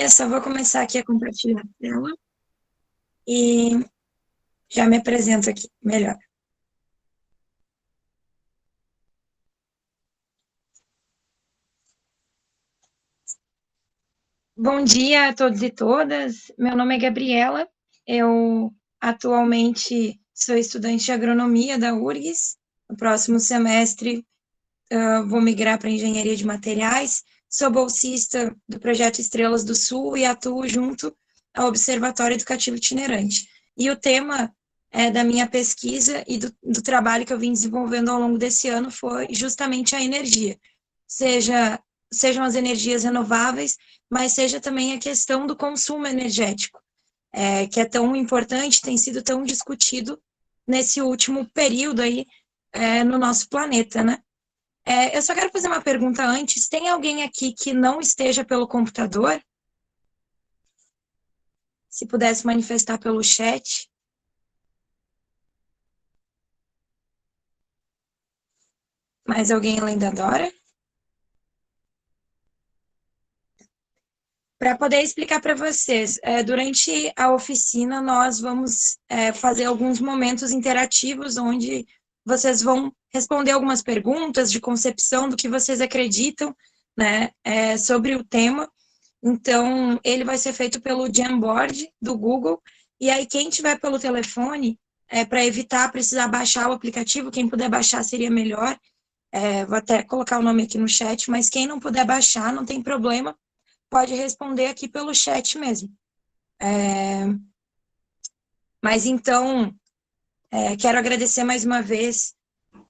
Eu só vou começar aqui a compartilhar a tela e já me apresento aqui melhor. Bom dia a todos e todas. Meu nome é Gabriela. Eu atualmente sou estudante de agronomia da URGS. No próximo semestre, vou migrar para engenharia de materiais. Sou bolsista do projeto Estrelas do Sul e atuo junto ao Observatório Educativo Itinerante. E o tema da minha pesquisa e do trabalho que eu vim desenvolvendo ao longo desse ano foi justamente a energia, seja, sejam as energias renováveis, mas seja também a questão do consumo energético, que é tão importante, tem sido tão discutido nesse último período aí, no nosso planeta, né? Eu só quero fazer uma pergunta antes. Tem alguém aqui que não esteja pelo computador? Se pudesse manifestar pelo chat. Mais alguém além da Dora? Para poder explicar para vocês, durante a oficina nós vamos fazer alguns momentos interativos onde vocês vão responder algumas perguntas de concepção do que vocês acreditam, né, sobre o tema. Então, ele vai ser feito pelo Jamboard do Google. E aí, quem tiver pelo telefone, para evitar precisar baixar o aplicativo, quem puder baixar seria melhor. Vou até colocar o nome aqui no chat, mas quem não puder baixar, não tem problema, pode responder aqui pelo chat mesmo. Mas então, quero agradecer mais uma vez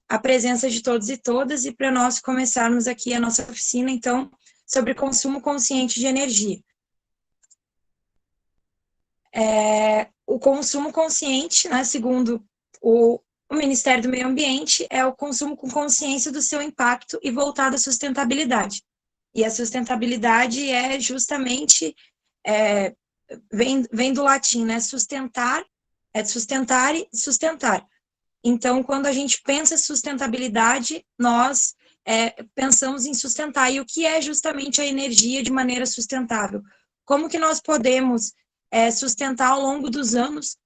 a presença de todos e todas, e para nós começarmos aqui a nossa oficina, então, sobre consumo consciente de energia. O consumo consciente, né, segundo o Ministério do Meio Ambiente, é o consumo com consciência do seu impacto e voltado à sustentabilidade. E a sustentabilidade é justamente, é, vem do latim, né, sustentar, sustentar e sustentar. Então, quando a gente pensa em sustentabilidade, nós pensamos em sustentar. E o que é justamente a energia de maneira sustentável? Como que nós podemos sustentar ao longo dos anos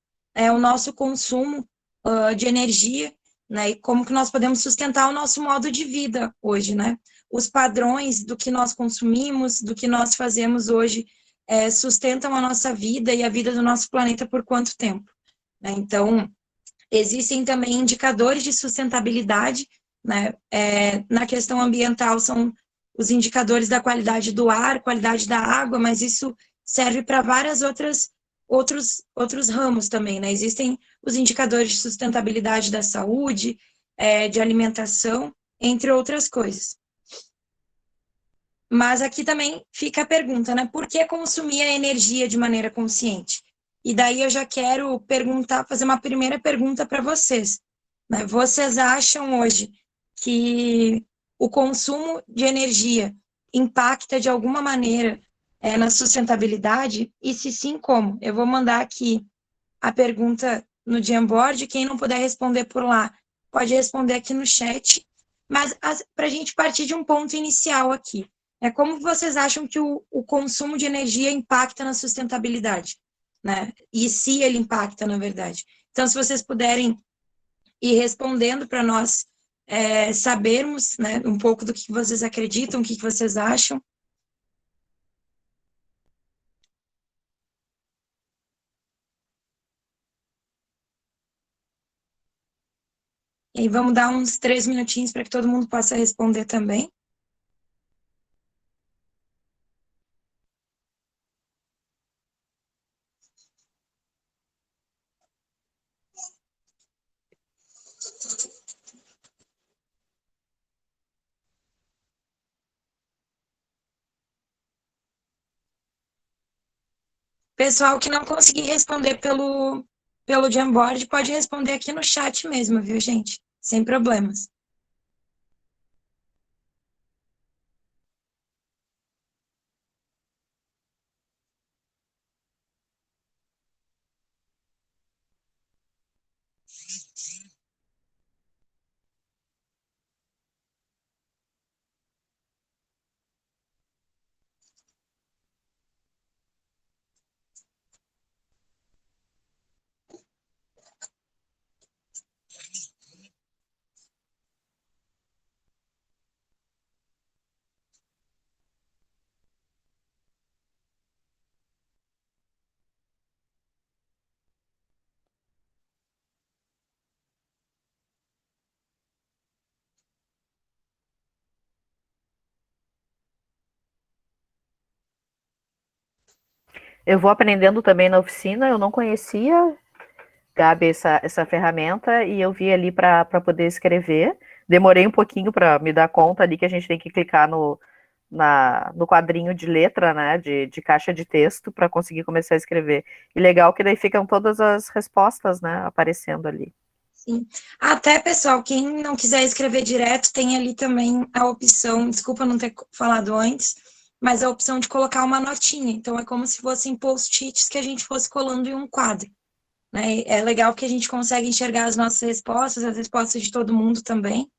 o nosso consumo de energia, né? E como que nós podemos sustentar o nosso modo de vida hoje, né? Os padrões do que nós consumimos, do que nós fazemos hoje, sustentam a nossa vida e a vida do nosso planeta por quanto tempo, né? Então, existem também indicadores de sustentabilidade, né? Na questão ambiental, são os indicadores da qualidade do ar, qualidade da água, mas isso serve para várias outros ramos também, né? Existem os indicadores de sustentabilidade da saúde, de alimentação, entre outras coisas. Mas aqui também fica a pergunta, né? Por que consumir a energia de maneira consciente? E daí eu já quero perguntar, fazer uma primeira pergunta para vocês, né? Vocês acham hoje que o consumo de energia impacta de alguma maneira na sustentabilidade? E se sim, como? Eu vou mandar aqui a pergunta no Jamboard, quem não puder responder por lá, pode responder aqui no chat, mas para a gente partir de um ponto inicial aqui, como vocês acham que o consumo de energia impacta na sustentabilidade, né? E se ele impacta, na verdade. Então, se vocês puderem ir respondendo para nós sabermos, né, um pouco do que vocês acreditam, o que vocês acham. E aí vamos dar uns 3 minutinhos para que todo mundo possa responder também. Pessoal que não conseguir responder pelo Jamboard, pode responder aqui no chat mesmo, viu, gente? Sem problemas. Eu vou aprendendo também na oficina, eu não conhecia, Gabi, essa ferramenta, e eu vi ali para poder escrever. Demorei um pouquinho para me dar conta ali que a gente tem que clicar no quadrinho de letra, né, de caixa de texto, para conseguir começar a escrever. E legal que daí ficam todas as respostas, né, aparecendo ali. Sim. Até, pessoal, quem não quiser escrever direto, tem ali também a opção, desculpa não ter falado antes, mas a opção de colocar uma notinha. Então, é como se fossem post-its que a gente fosse colando em um quadro. Né? É legal que a gente consegue enxergar as nossas respostas, as respostas de todo mundo também.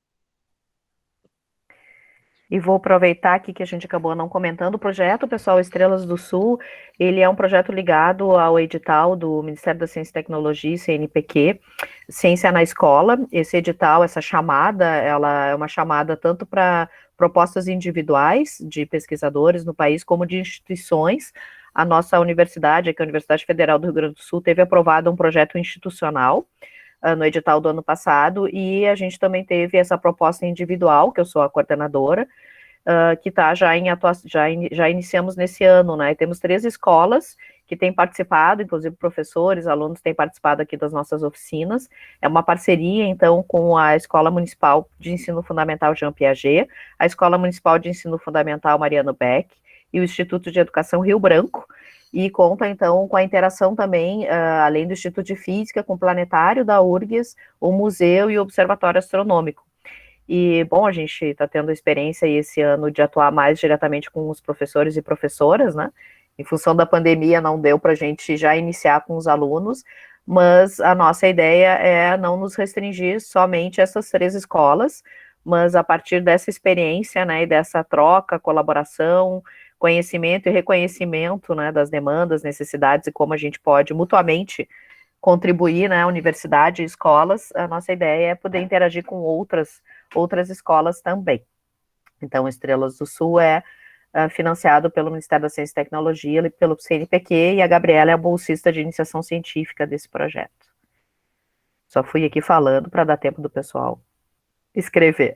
E vou aproveitar aqui que a gente acabou não comentando o projeto, pessoal, Estrelas do Sul, ele é um projeto ligado ao edital do Ministério da Ciência e Tecnologia, CNPq, Ciência na Escola. Esse edital, essa chamada, ela é uma chamada tanto para propostas individuais de pesquisadores no país, como de instituições. A nossa universidade, que é a Universidade Federal do Rio Grande do Sul, teve aprovado um projeto institucional no edital do ano passado, e a gente também teve essa proposta individual, que eu sou a coordenadora, que está já em atuação, já iniciamos nesse ano, né? E temos 3 escolas que têm participado, inclusive professores, alunos têm participado aqui das nossas oficinas. É uma parceria, então, com a Escola Municipal de Ensino Fundamental Jean Piaget, a Escola Municipal de Ensino Fundamental Mariano Beck e o Instituto de Educação Rio Branco, e conta, então, com a interação também, além do Instituto de Física, com o Planetário da URGS, o Museu e o Observatório Astronômico. E, bom, a gente está tendo a experiência esse ano de atuar mais diretamente com os professores e professoras, né? Em função da pandemia, não deu para a gente já iniciar com os alunos, mas a nossa ideia é não nos restringir somente a essas 3 escolas, mas a partir dessa experiência, né, e dessa troca, colaboração, conhecimento e reconhecimento, né, das demandas, necessidades e como a gente pode mutuamente contribuir, né, universidade e escolas, a nossa ideia é poder interagir com outras escolas também. Então, Estrelas do Sul é financiado pelo Ministério da Ciência e Tecnologia e pelo CNPq, e a Gabriela é a bolsista de iniciação científica desse projeto. Só fui aqui falando para dar tempo do pessoal escrever.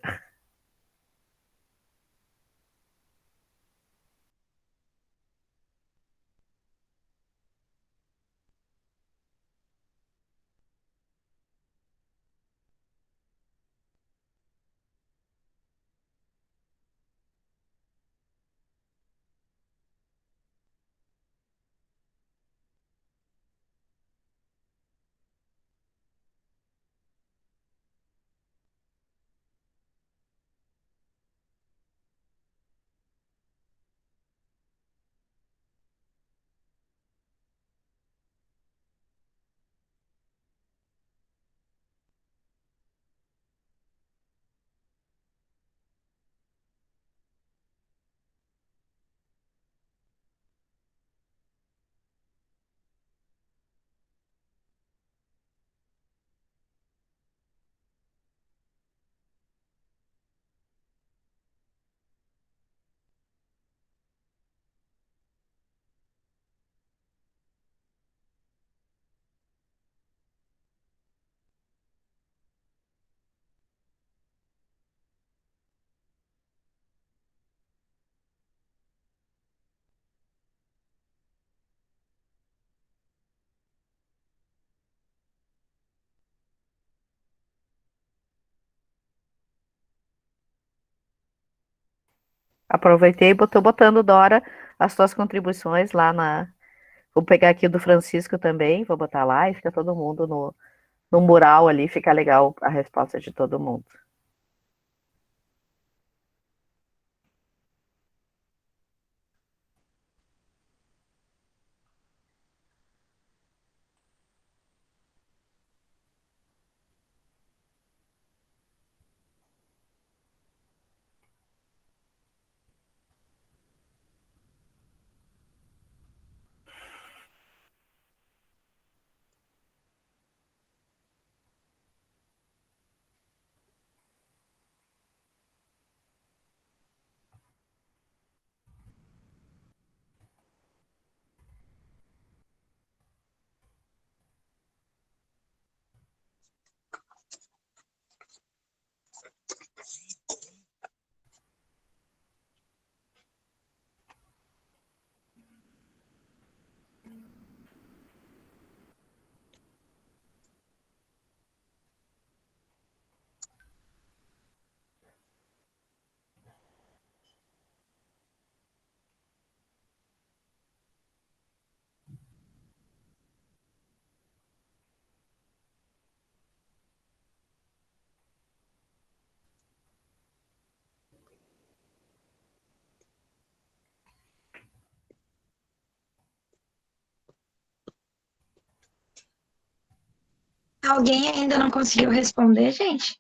Aproveitei e botou botando, Dora, as tuas contribuições lá na. Vou pegar aqui do Francisco também, vou botar lá e fica todo mundo no mural ali, fica legal a resposta de todo mundo. Alguém ainda não conseguiu responder, gente?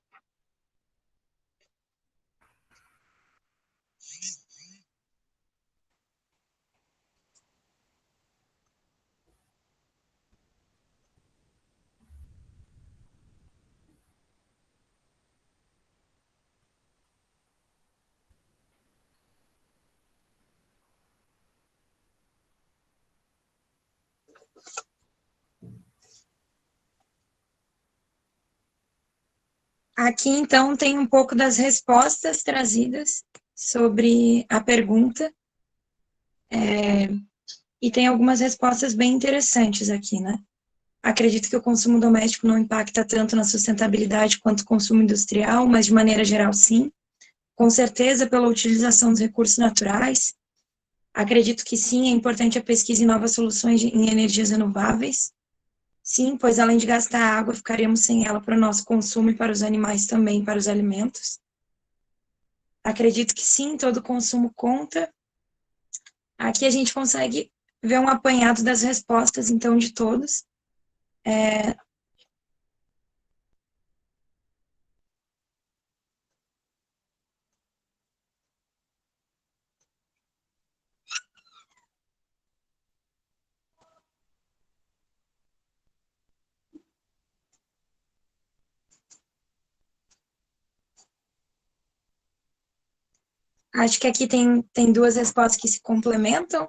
Aqui, então, tem um pouco das respostas trazidas sobre a pergunta. E tem algumas respostas bem interessantes aqui, né? Acredito que o consumo doméstico não impacta tanto na sustentabilidade quanto o consumo industrial, mas de maneira geral, sim. Com certeza, pela utilização dos recursos naturais. Acredito que sim, é importante a pesquisa em novas soluções em energias renováveis. Sim, pois além de gastar água, ficaríamos sem ela para o nosso consumo e para os animais também, para os alimentos. Acredito que sim, todo consumo conta. Aqui a gente consegue ver um apanhado das respostas, então, de todos. Acho que aqui tem duas respostas que se complementam,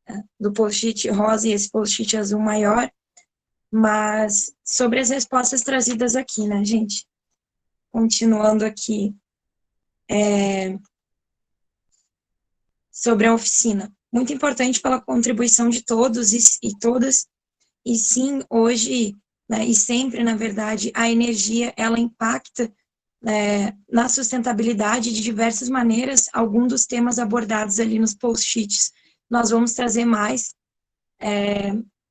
né, do post-it rosa e esse post-it azul maior, mas sobre as respostas trazidas aqui, né, gente? Continuando aqui, sobre a oficina. Muito importante pela contribuição de todos e todas, e sim, hoje, né, e sempre, na verdade, a energia, ela impacta na sustentabilidade de diversas maneiras, alguns dos temas abordados ali nos post-its. Nós vamos trazer mais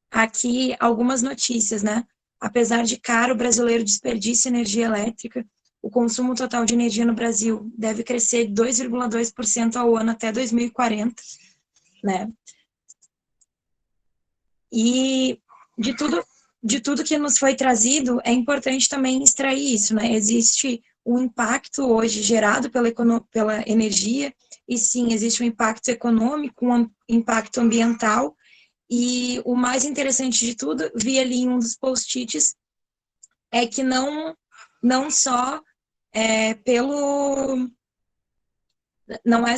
aqui algumas notícias, né? Apesar de caro, o brasileiro desperdiça energia elétrica. O consumo total de energia no Brasil deve crescer 2,2% ao ano até 2040, né? E de tudo, de tudo que nos foi trazido, é importante também extrair isso, né? Existe um impacto hoje gerado pela energia, e sim, existe um impacto econômico, um impacto ambiental, e o mais interessante de tudo, vi ali em um dos post-its, é que não só pelo não é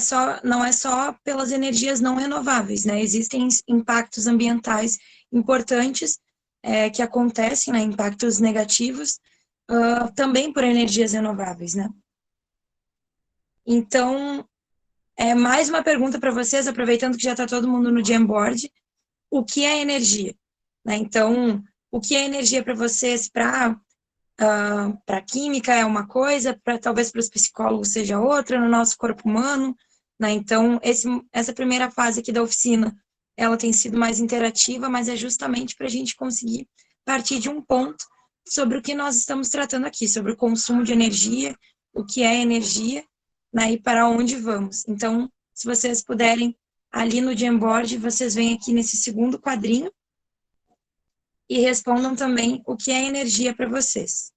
só pelas energias não renováveis, né? Existem impactos ambientais importantes que acontecem, né? Impactos negativos também por energias renováveis, né? Então, mais uma pergunta para vocês, aproveitando que já está todo mundo no Jamboard, o que é energia? Né? Então, o que é energia para vocês? Para a química é uma coisa, talvez para os psicólogos seja outra, no nosso corpo humano, né? Então, essa primeira fase aqui da oficina, ela tem sido mais interativa, mas é justamente para a gente conseguir partir de um ponto sobre o que nós estamos tratando aqui, sobre o consumo de energia, o que é energia, né? E para onde vamos. Então, se vocês puderem, ali no Jamboard, vocês vêm aqui nesse segundo quadrinho e respondam também o que é energia para vocês.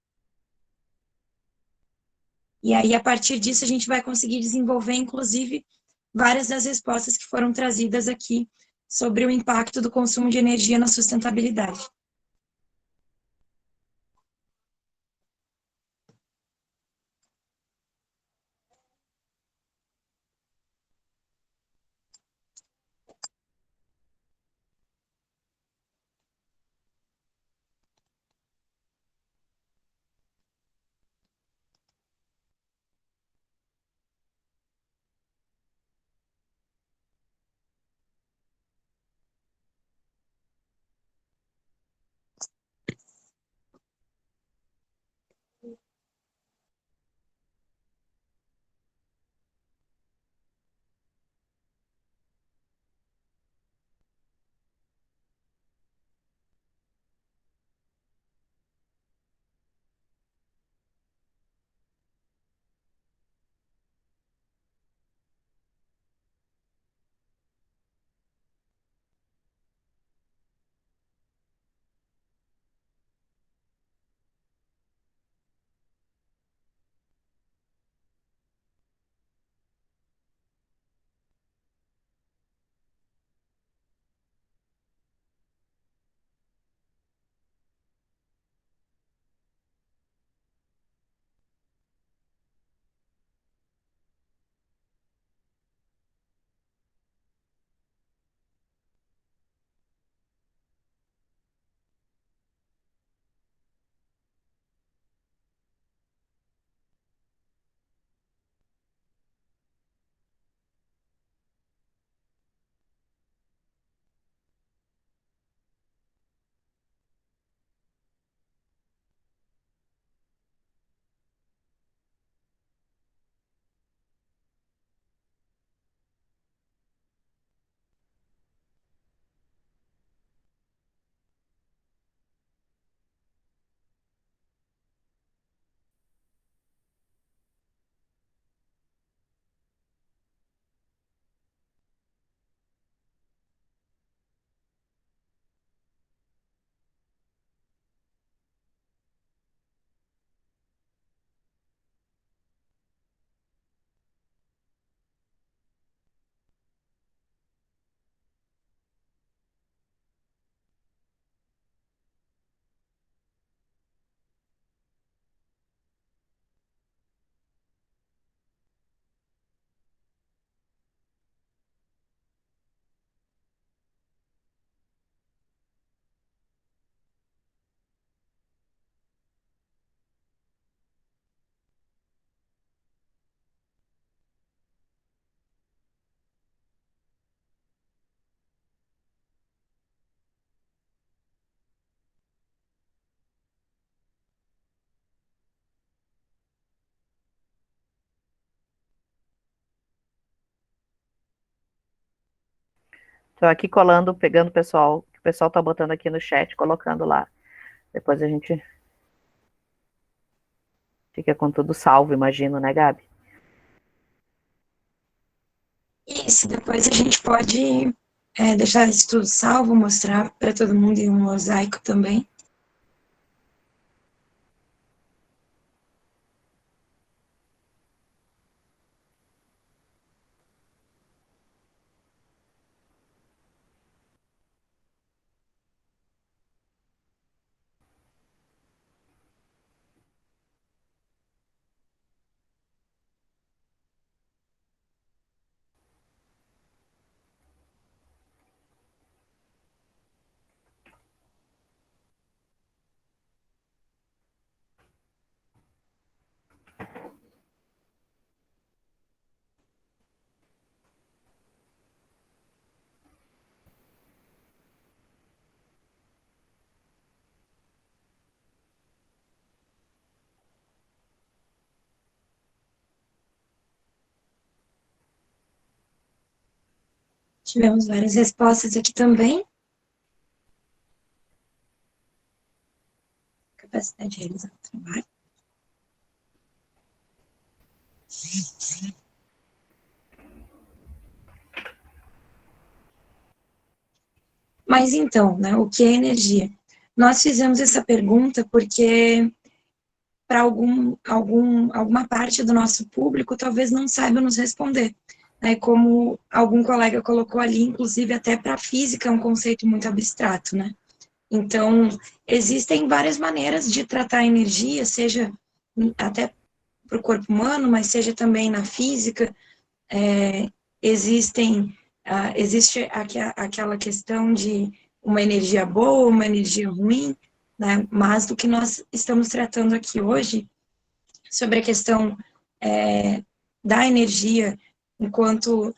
E aí, a partir disso, a gente vai conseguir desenvolver, inclusive, várias das respostas que foram trazidas aqui sobre o impacto do consumo de energia na sustentabilidade. Estou aqui colando, pegando o pessoal está botando aqui no chat, colocando lá. Depois a gente fica com tudo salvo, imagino, né, Gabi? Isso, depois a gente pode deixar isso tudo salvo, mostrar para todo mundo em um mosaico também. Tivemos várias respostas aqui também. Capacidade de realizar o trabalho. Mas então, né, o que é energia? Nós fizemos essa pergunta porque para alguma parte do nosso público talvez não saiba nos responder. Né, como algum colega colocou ali, inclusive até para a física é um conceito muito abstrato, né? Então, existem várias maneiras de tratar a energia, seja até para o corpo humano, mas seja também na física. Existe aquela questão de uma energia boa, uma energia ruim, né? Mas do que nós estamos tratando aqui hoje, sobre a questão da energia, enquanto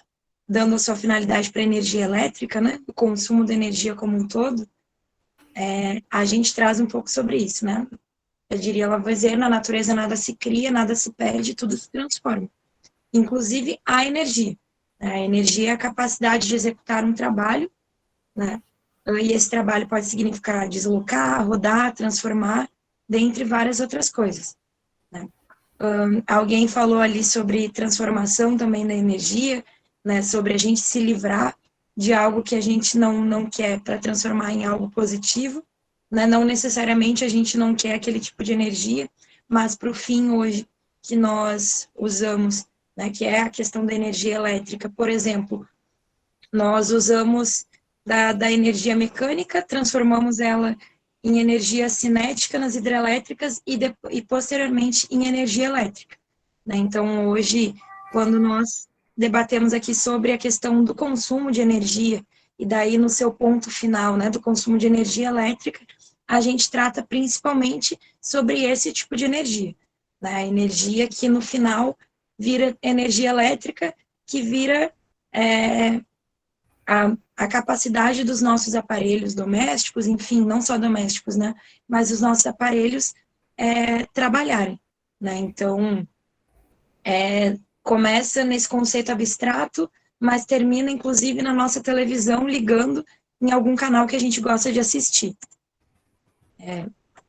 dando a sua finalidade para a energia elétrica, né? O consumo da energia como um todo, a gente traz um pouco sobre isso, né? Eu diria Lavoisier, na natureza nada se cria, nada se perde, tudo se transforma. Inclusive a energia. A energia é a capacidade de executar um trabalho, né? E esse trabalho pode significar deslocar, rodar, transformar, dentre várias outras coisas. Né? Alguém falou ali sobre transformação também da energia, né? Sobre a gente se livrar de algo que a gente não quer para transformar em algo positivo. Né? Não necessariamente a gente não quer aquele tipo de energia, mas para o fim hoje que nós usamos, né, que é a questão da energia elétrica, por exemplo, nós usamos da energia mecânica, transformamos ela em energia cinética nas hidrelétricas e posteriormente em energia elétrica. Né? Então, hoje, quando nós debatemos aqui sobre a questão do consumo de energia, e daí no seu ponto final, né, do consumo de energia elétrica, a gente trata principalmente sobre esse tipo de energia. Né? A energia que no final vira energia elétrica, que vira a capacidade dos nossos aparelhos domésticos, enfim, não só domésticos, né, mas os nossos aparelhos trabalharem, né, então começa nesse conceito abstrato, mas termina, inclusive, na nossa televisão, ligando em algum canal que a gente gosta de assistir.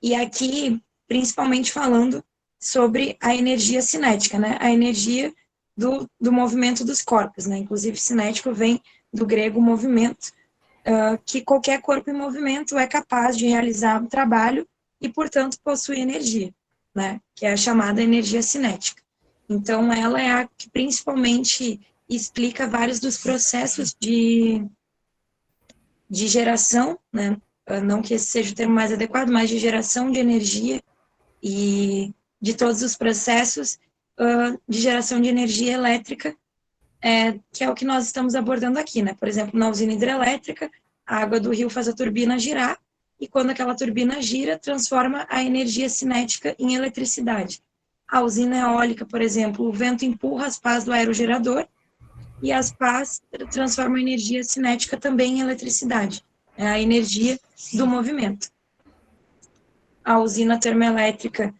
E aqui, principalmente falando sobre a energia cinética, né, a energia do movimento dos corpos, né, inclusive cinético vem do grego movimento, que qualquer corpo em movimento é capaz de realizar um trabalho e, portanto, possui energia, né? Que é a chamada energia cinética. Então, ela é a que principalmente explica vários dos processos de geração, né? Não que esse seja o termo mais adequado, mas de geração de energia e de todos os processos de geração de energia elétrica, que é o que nós estamos abordando aqui, né? Por exemplo, na usina hidrelétrica, a água do rio faz a turbina girar, e quando aquela turbina gira, transforma a energia cinética em eletricidade. A usina eólica, por exemplo, o vento empurra as pás do aerogerador, e as pás transformam a energia cinética também em eletricidade. É a energia do movimento. A usina termoelétrica,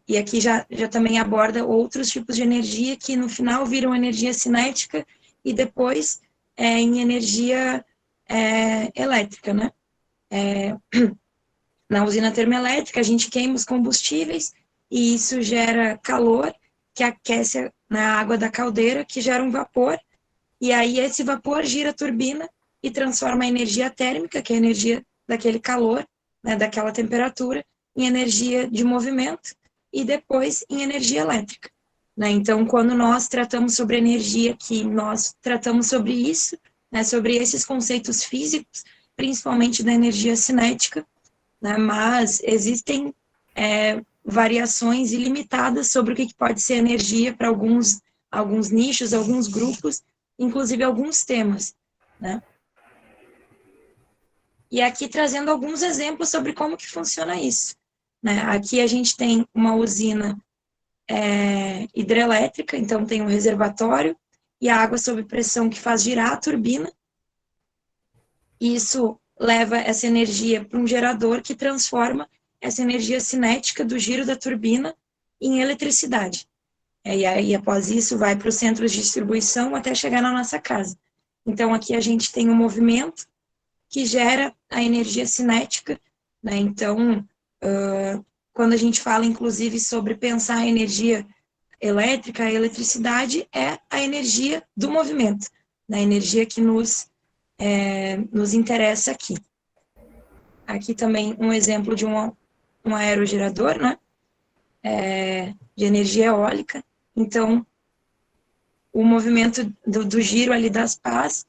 e aqui já também aborda outros tipos de energia que no final viram energia cinética e depois em energia elétrica, né? Na usina termoelétrica, a gente queima os combustíveis e isso gera calor, que aquece na água da caldeira, que gera um vapor, e aí esse vapor gira a turbina e transforma a energia térmica, que é a energia daquele calor, né, daquela temperatura, em energia de movimento e depois em energia elétrica. Né? Então, quando nós tratamos sobre energia, que nós tratamos sobre isso, né, sobre esses conceitos físicos, principalmente da energia cinética, né, mas existem variações ilimitadas sobre o que pode ser energia para alguns nichos, alguns grupos, inclusive alguns temas, né? E aqui trazendo alguns exemplos sobre como que funciona isso, né? Aqui a gente tem uma usina hidrelétrica, então tem um reservatório e a água sob pressão que faz girar a turbina. Isso leva essa energia para um gerador que transforma essa energia cinética do giro da turbina em eletricidade. E aí, após isso, vai para os centros de distribuição até chegar na nossa casa. Então, aqui a gente tem um movimento que gera a energia cinética, né? Então, quando a gente fala, inclusive, sobre pensar a energia elétrica, a eletricidade é a energia do movimento, né? A energia que nos interessa aqui. Aqui também um exemplo de um aerogerador, né? De energia eólica. Então, o movimento do giro ali das pás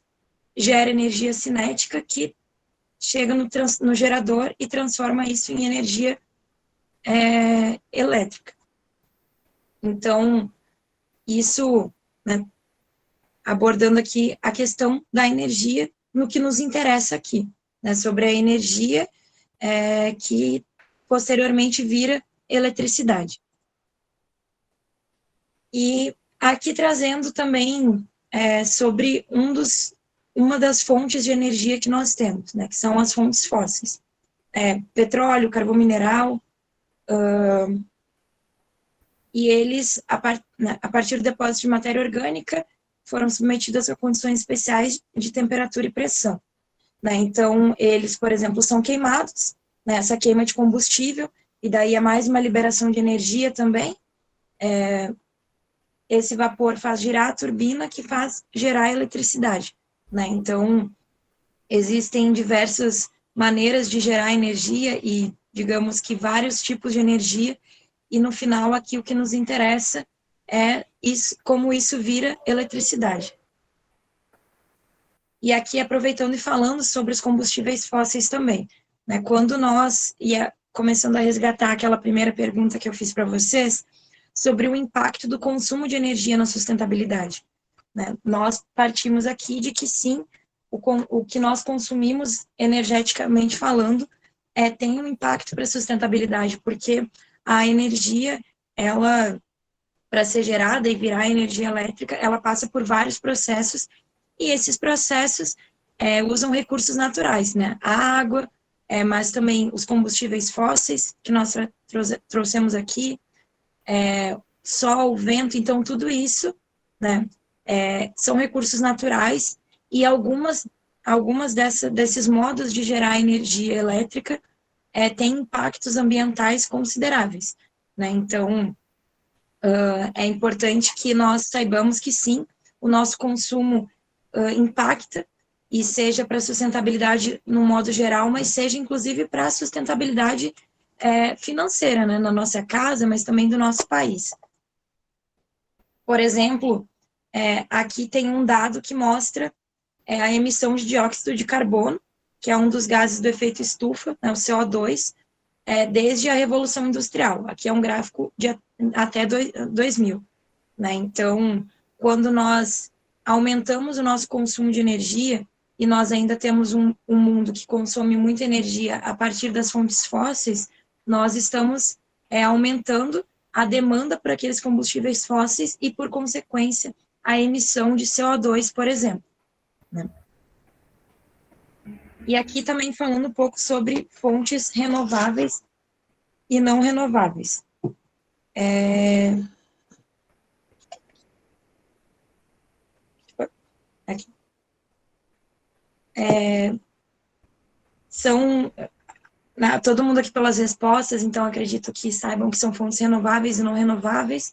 gera energia cinética que chega no gerador e transforma isso em energia elétrica. Então, isso, né, abordando aqui a questão da energia no que nos interessa aqui, né, sobre a energia que posteriormente vira eletricidade. E aqui trazendo também sobre uma das fontes de energia que nós temos, né, que são as fontes fósseis. Petróleo, carvão mineral, e eles, a partir do depósito de matéria orgânica, foram submetidos a condições especiais de temperatura e pressão. Né? Então, eles, por exemplo, são queimados, né? Essa queima de combustível, e daí é mais uma liberação de energia também. Esse vapor faz girar a turbina, que faz gerar eletricidade. Né? Então, existem diversas maneiras de gerar energia e, digamos que, vários tipos de energia, e no final aqui o que nos interessa é como isso vira eletricidade. E aqui aproveitando e falando sobre os combustíveis fósseis também, né? Quando nós começando a resgatar aquela primeira pergunta que eu fiz para vocês sobre o impacto do consumo de energia na sustentabilidade, né? Nós partimos aqui de que sim, o que nós consumimos energeticamente falando tem um impacto para a sustentabilidade, porque a energia, ela, para ser gerada e virar energia elétrica, ela passa por vários processos, e esses processos usam recursos naturais, né? A água, mas também os combustíveis fósseis, que nós trouxemos aqui, sol, vento, então tudo isso, né? São recursos naturais, e algumas desses modos de gerar energia elétrica têm impactos ambientais consideráveis, né? Então, é importante que nós saibamos que sim, o nosso consumo impacta, e seja para a sustentabilidade no modo geral, mas seja inclusive para a sustentabilidade financeira, né, na nossa casa, mas também do nosso país. Por exemplo, aqui tem um dado que mostra a emissão de dióxido de carbono, que é um dos gases do efeito estufa, né, o CO2, desde a Revolução Industrial. Aqui é um gráfico de até 2000. Né? Então, quando nós aumentamos o nosso consumo de energia, e nós ainda temos um mundo que consome muita energia a partir das fontes fósseis, nós estamos aumentando a demanda por aqueles combustíveis fósseis e, por consequência, a emissão de CO2, por exemplo. Né? E aqui também falando um pouco sobre fontes renováveis e não renováveis. Aqui. são, todo mundo aqui pelas respostas, então acredito que saibam que são fontes renováveis e não renováveis.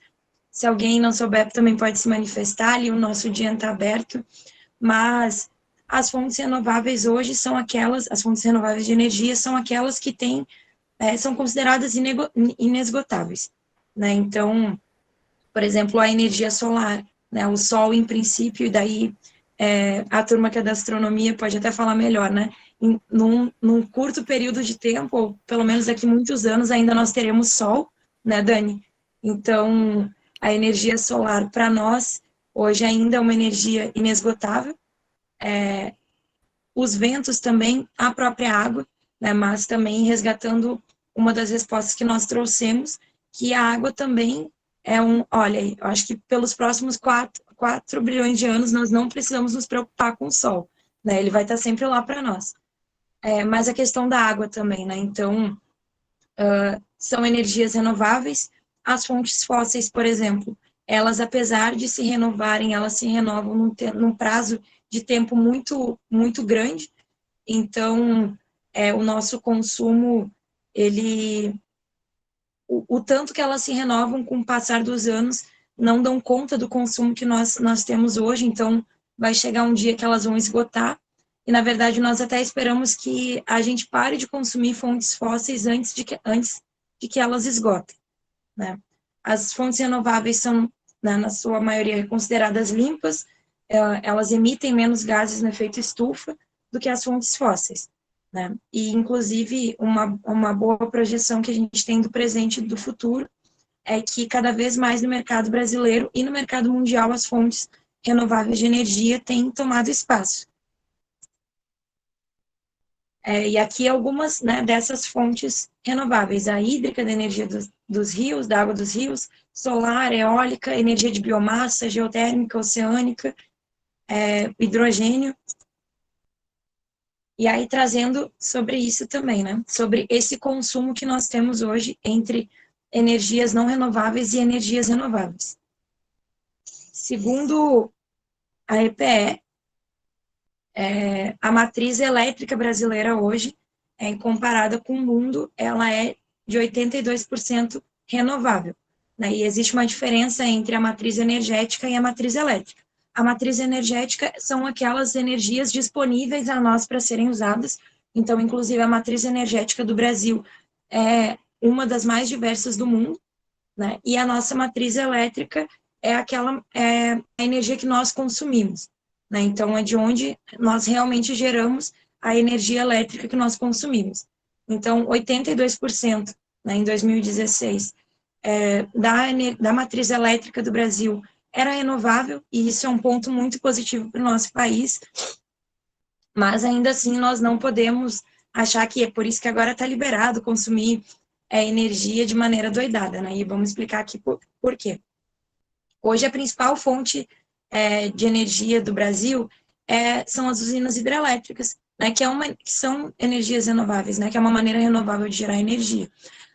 Se alguém não souber, também pode se manifestar ali, o nosso dia está aberto. Mas as fontes renováveis hoje são aquelas, as fontes renováveis de energia são aquelas que têm, são consideradas inesgotáveis, né? Então, por exemplo, a energia solar, né? O sol, em princípio, e daí a turma que é da astronomia pode até falar melhor, né? Num curto período de tempo, ou pelo menos daqui muitos anos, ainda nós teremos sol, né, Dani? Então, a energia solar, para nós, hoje ainda é uma energia inesgotável. Os ventos também, a própria água, né, mas também resgatando uma das respostas que nós trouxemos, que a água também olha, eu acho que pelos próximos 4 bilhões de anos nós não precisamos nos preocupar com o sol, né, ele vai estar sempre lá para nós. Mas a questão da água também, né, então, são energias renováveis, as fontes fósseis, por exemplo, elas, apesar de se renovarem, elas se renovam num prazo de tempo muito, muito grande. Então, o nosso consumo, ele, o tanto que elas se renovam com o passar dos anos, não dão conta do consumo que nós temos hoje, então vai chegar um dia que elas vão esgotar, e na verdade nós até esperamos que a gente pare de consumir fontes fósseis antes de que elas esgotem, né? As fontes renováveis são, né, na sua maioria, consideradas limpas, elas emitem menos gases no efeito estufa do que as fontes fósseis, né? E, inclusive, uma boa projeção que a gente tem do presente e do futuro é que cada vez mais no mercado brasileiro e no mercado mundial as fontes renováveis de energia têm tomado espaço. E aqui algumas, né, dessas fontes renováveis: a hídrica, da energia dos rios, da água dos rios, solar, eólica, energia de biomassa, geotérmica, oceânica, hidrogênio. E aí trazendo sobre isso também, né, sobre esse consumo que nós temos hoje entre energias não renováveis e energias renováveis. Segundo a EPE, a matriz elétrica brasileira hoje, comparada com o mundo, ela é de 82% renovável, né? E existe uma diferença entre a matriz energética e a matriz elétrica. A matriz energética são aquelas energias disponíveis a nós para serem usadas. Então, inclusive, a matriz energética do Brasil é uma das mais diversas do mundo, né? E a nossa matriz elétrica é a energia que nós consumimos, né? Então, é de onde nós realmente geramos a energia elétrica que nós consumimos. Então, 82%, né, em 2016, da matriz elétrica do Brasil era renovável, e isso é um ponto muito positivo para o nosso país, mas ainda assim nós não podemos achar que é por isso que agora está liberado consumir energia de maneira doidada, né? E vamos explicar aqui por quê. Hoje a principal fonte de energia do Brasil são as usinas hidrelétricas, né? Que são energias renováveis, né? Que é uma maneira renovável de gerar energia.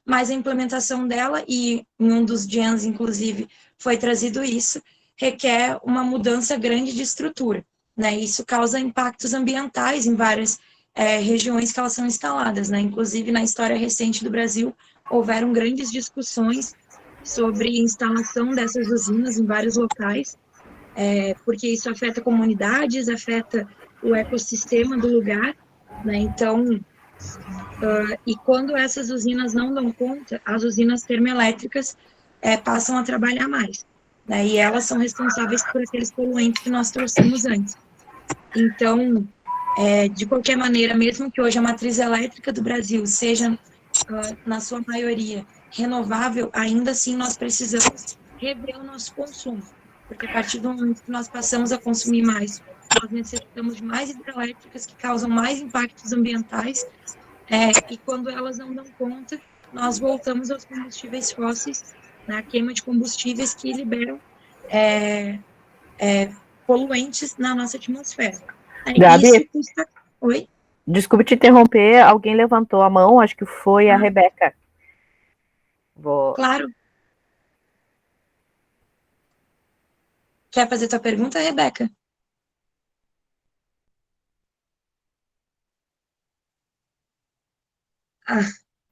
Mas a implementação dela, e em um dos GENS, inclusive, foi trazido isso, requer uma mudança grande de estrutura, né? Isso causa impactos ambientais em várias regiões que elas são instaladas, né? Inclusive, na história recente do Brasil, houveram grandes discussões sobre instalação dessas usinas em vários locais, porque isso afeta comunidades, afeta o ecossistema do lugar, né? Então, e quando essas usinas não dão conta, as usinas termoelétricas passam a trabalhar mais, né? E elas são responsáveis por aqueles poluentes que nós trouxemos antes. Então, de qualquer maneira, mesmo que hoje a matriz elétrica do Brasil seja, na sua maioria, renovável, ainda assim nós precisamos rever o nosso consumo, porque a partir do momento que nós passamos a consumir mais, nós necessitamos de mais hidrelétricas que causam mais impactos ambientais, e quando elas não dão conta, nós voltamos aos combustíveis fósseis, na queima de combustíveis que liberam poluentes na nossa atmosfera. Gabi, Isso custa... Oi? Desculpe te interromper, alguém levantou a mão, acho que foi a Rebeca. Claro. Quer fazer tua pergunta, Rebeca? Ah,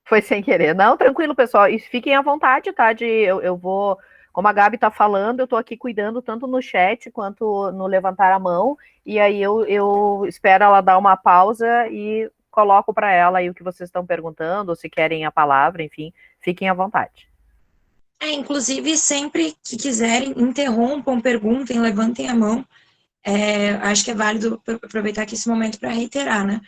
Foi sem querer. Não, tranquilo, pessoal. E fiquem à vontade, tá? Eu vou. Como a Gabi tá falando, eu tô aqui cuidando tanto no chat quanto no levantar a mão. E aí eu espero ela dar uma pausa e coloco para ela aí o que vocês estão perguntando, ou se querem a palavra, enfim, fiquem à vontade. inclusive, sempre que quiserem, interrompam, perguntem, levantem a mão. Acho que é válido aproveitar aqui esse momento para reiterar, né?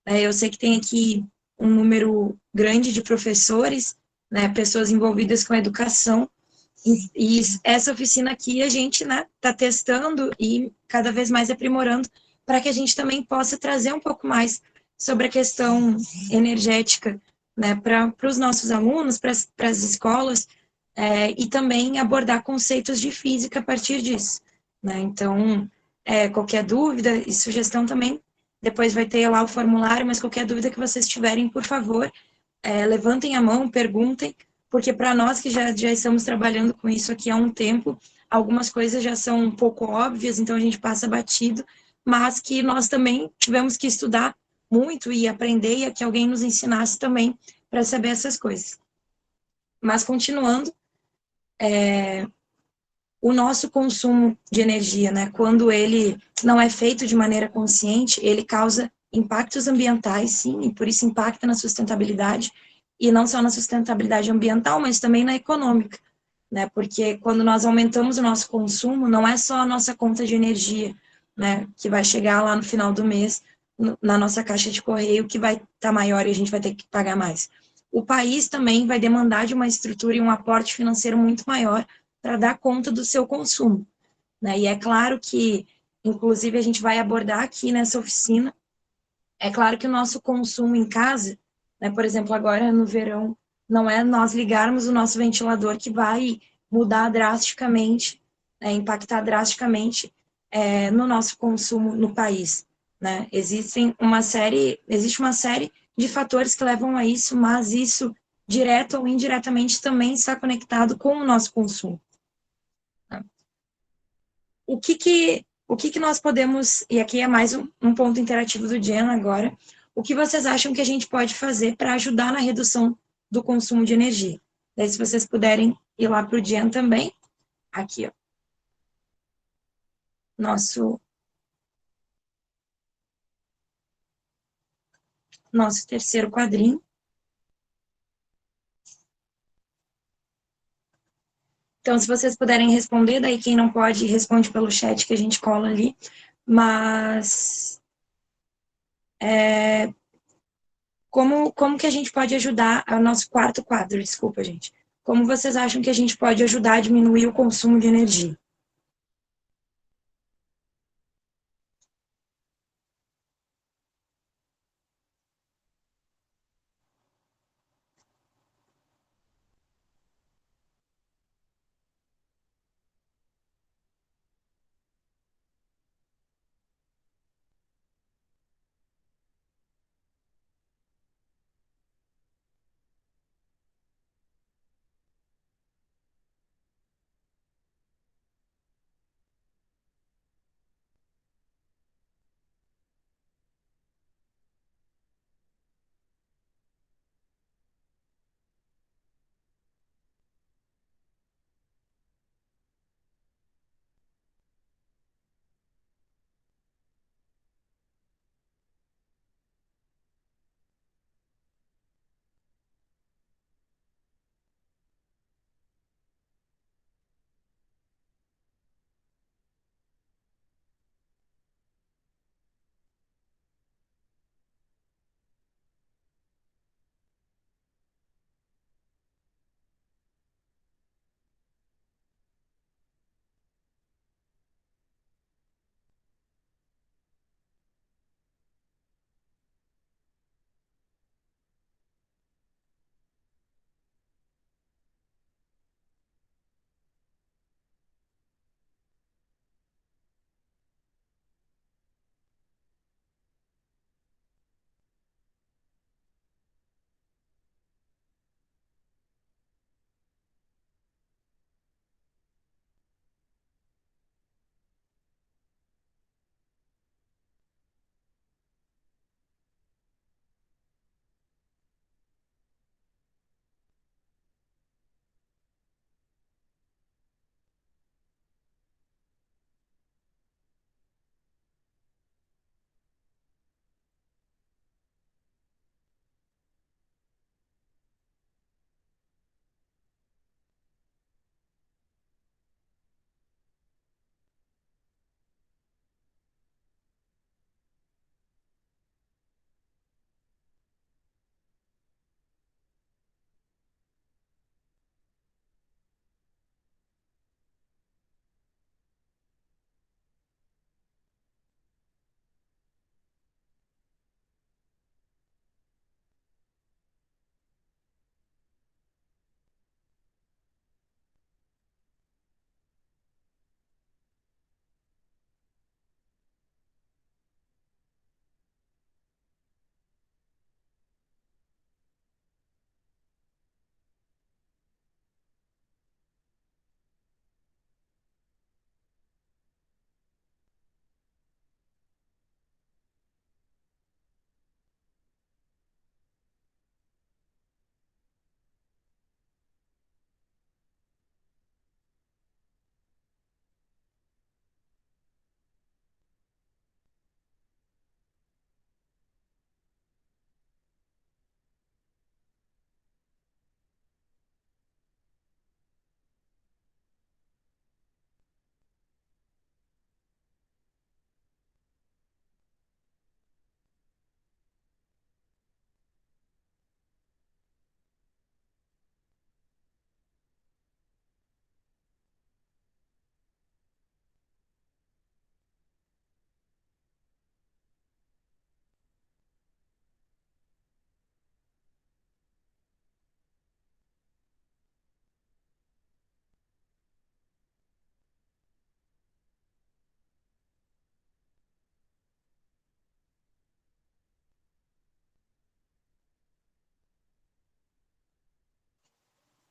Eu sei que tem aqui um número grande de professores, né, pessoas envolvidas com a educação, e essa oficina aqui a gente está testando e cada vez mais aprimorando para que a gente também possa trazer um pouco mais sobre a questão energética, né, para os nossos alunos, para as escolas, e também abordar conceitos de física a partir disso. Né? Então, qualquer dúvida e sugestão também, depois vai ter lá o formulário, mas qualquer dúvida que vocês tiverem, por favor, levantem a mão, perguntem, porque para nós que já estamos trabalhando com isso aqui há um tempo, algumas coisas já são um pouco óbvias, então a gente passa batido, mas que nós também tivemos que estudar muito e aprender e que alguém nos ensinasse também para saber essas coisas. Mas continuando, o nosso consumo de energia, né, quando ele não é feito de maneira consciente, ele causa impactos ambientais, sim, e por isso impacta na sustentabilidade, e não só na sustentabilidade ambiental, mas também na econômica, né, porque quando nós aumentamos o nosso consumo, não é só a nossa conta de energia, né, que vai chegar lá no final do mês, na nossa caixa de correio, que vai estar maior e a gente vai ter que pagar mais. O país também vai demandar de uma estrutura e um aporte financeiro muito maior para dar conta do seu consumo. Né? E é claro que, inclusive, a gente vai abordar aqui nessa oficina, é claro que o nosso consumo em casa, né, por exemplo, agora no verão, não é nós ligarmos o nosso ventilador que vai mudar drasticamente, impactar drasticamente no nosso consumo no país. Né? Existe uma série de fatores que levam a isso, mas isso, direto ou indiretamente, também está conectado com o nosso consumo. O que que nós podemos, e aqui é mais um ponto interativo do Jen agora, o que vocês acham que a gente pode fazer para ajudar na redução do consumo de energia? Daí, se vocês puderem ir lá para o Jen também, aqui, ó, nosso, nosso terceiro quadrinho. Então, se vocês puderem responder, daí quem não pode, responde pelo chat que a gente cola ali. Mas como que a gente pode ajudar ao nosso quarto quadro, desculpa, gente. Como vocês acham que a gente pode ajudar a diminuir o consumo de energia?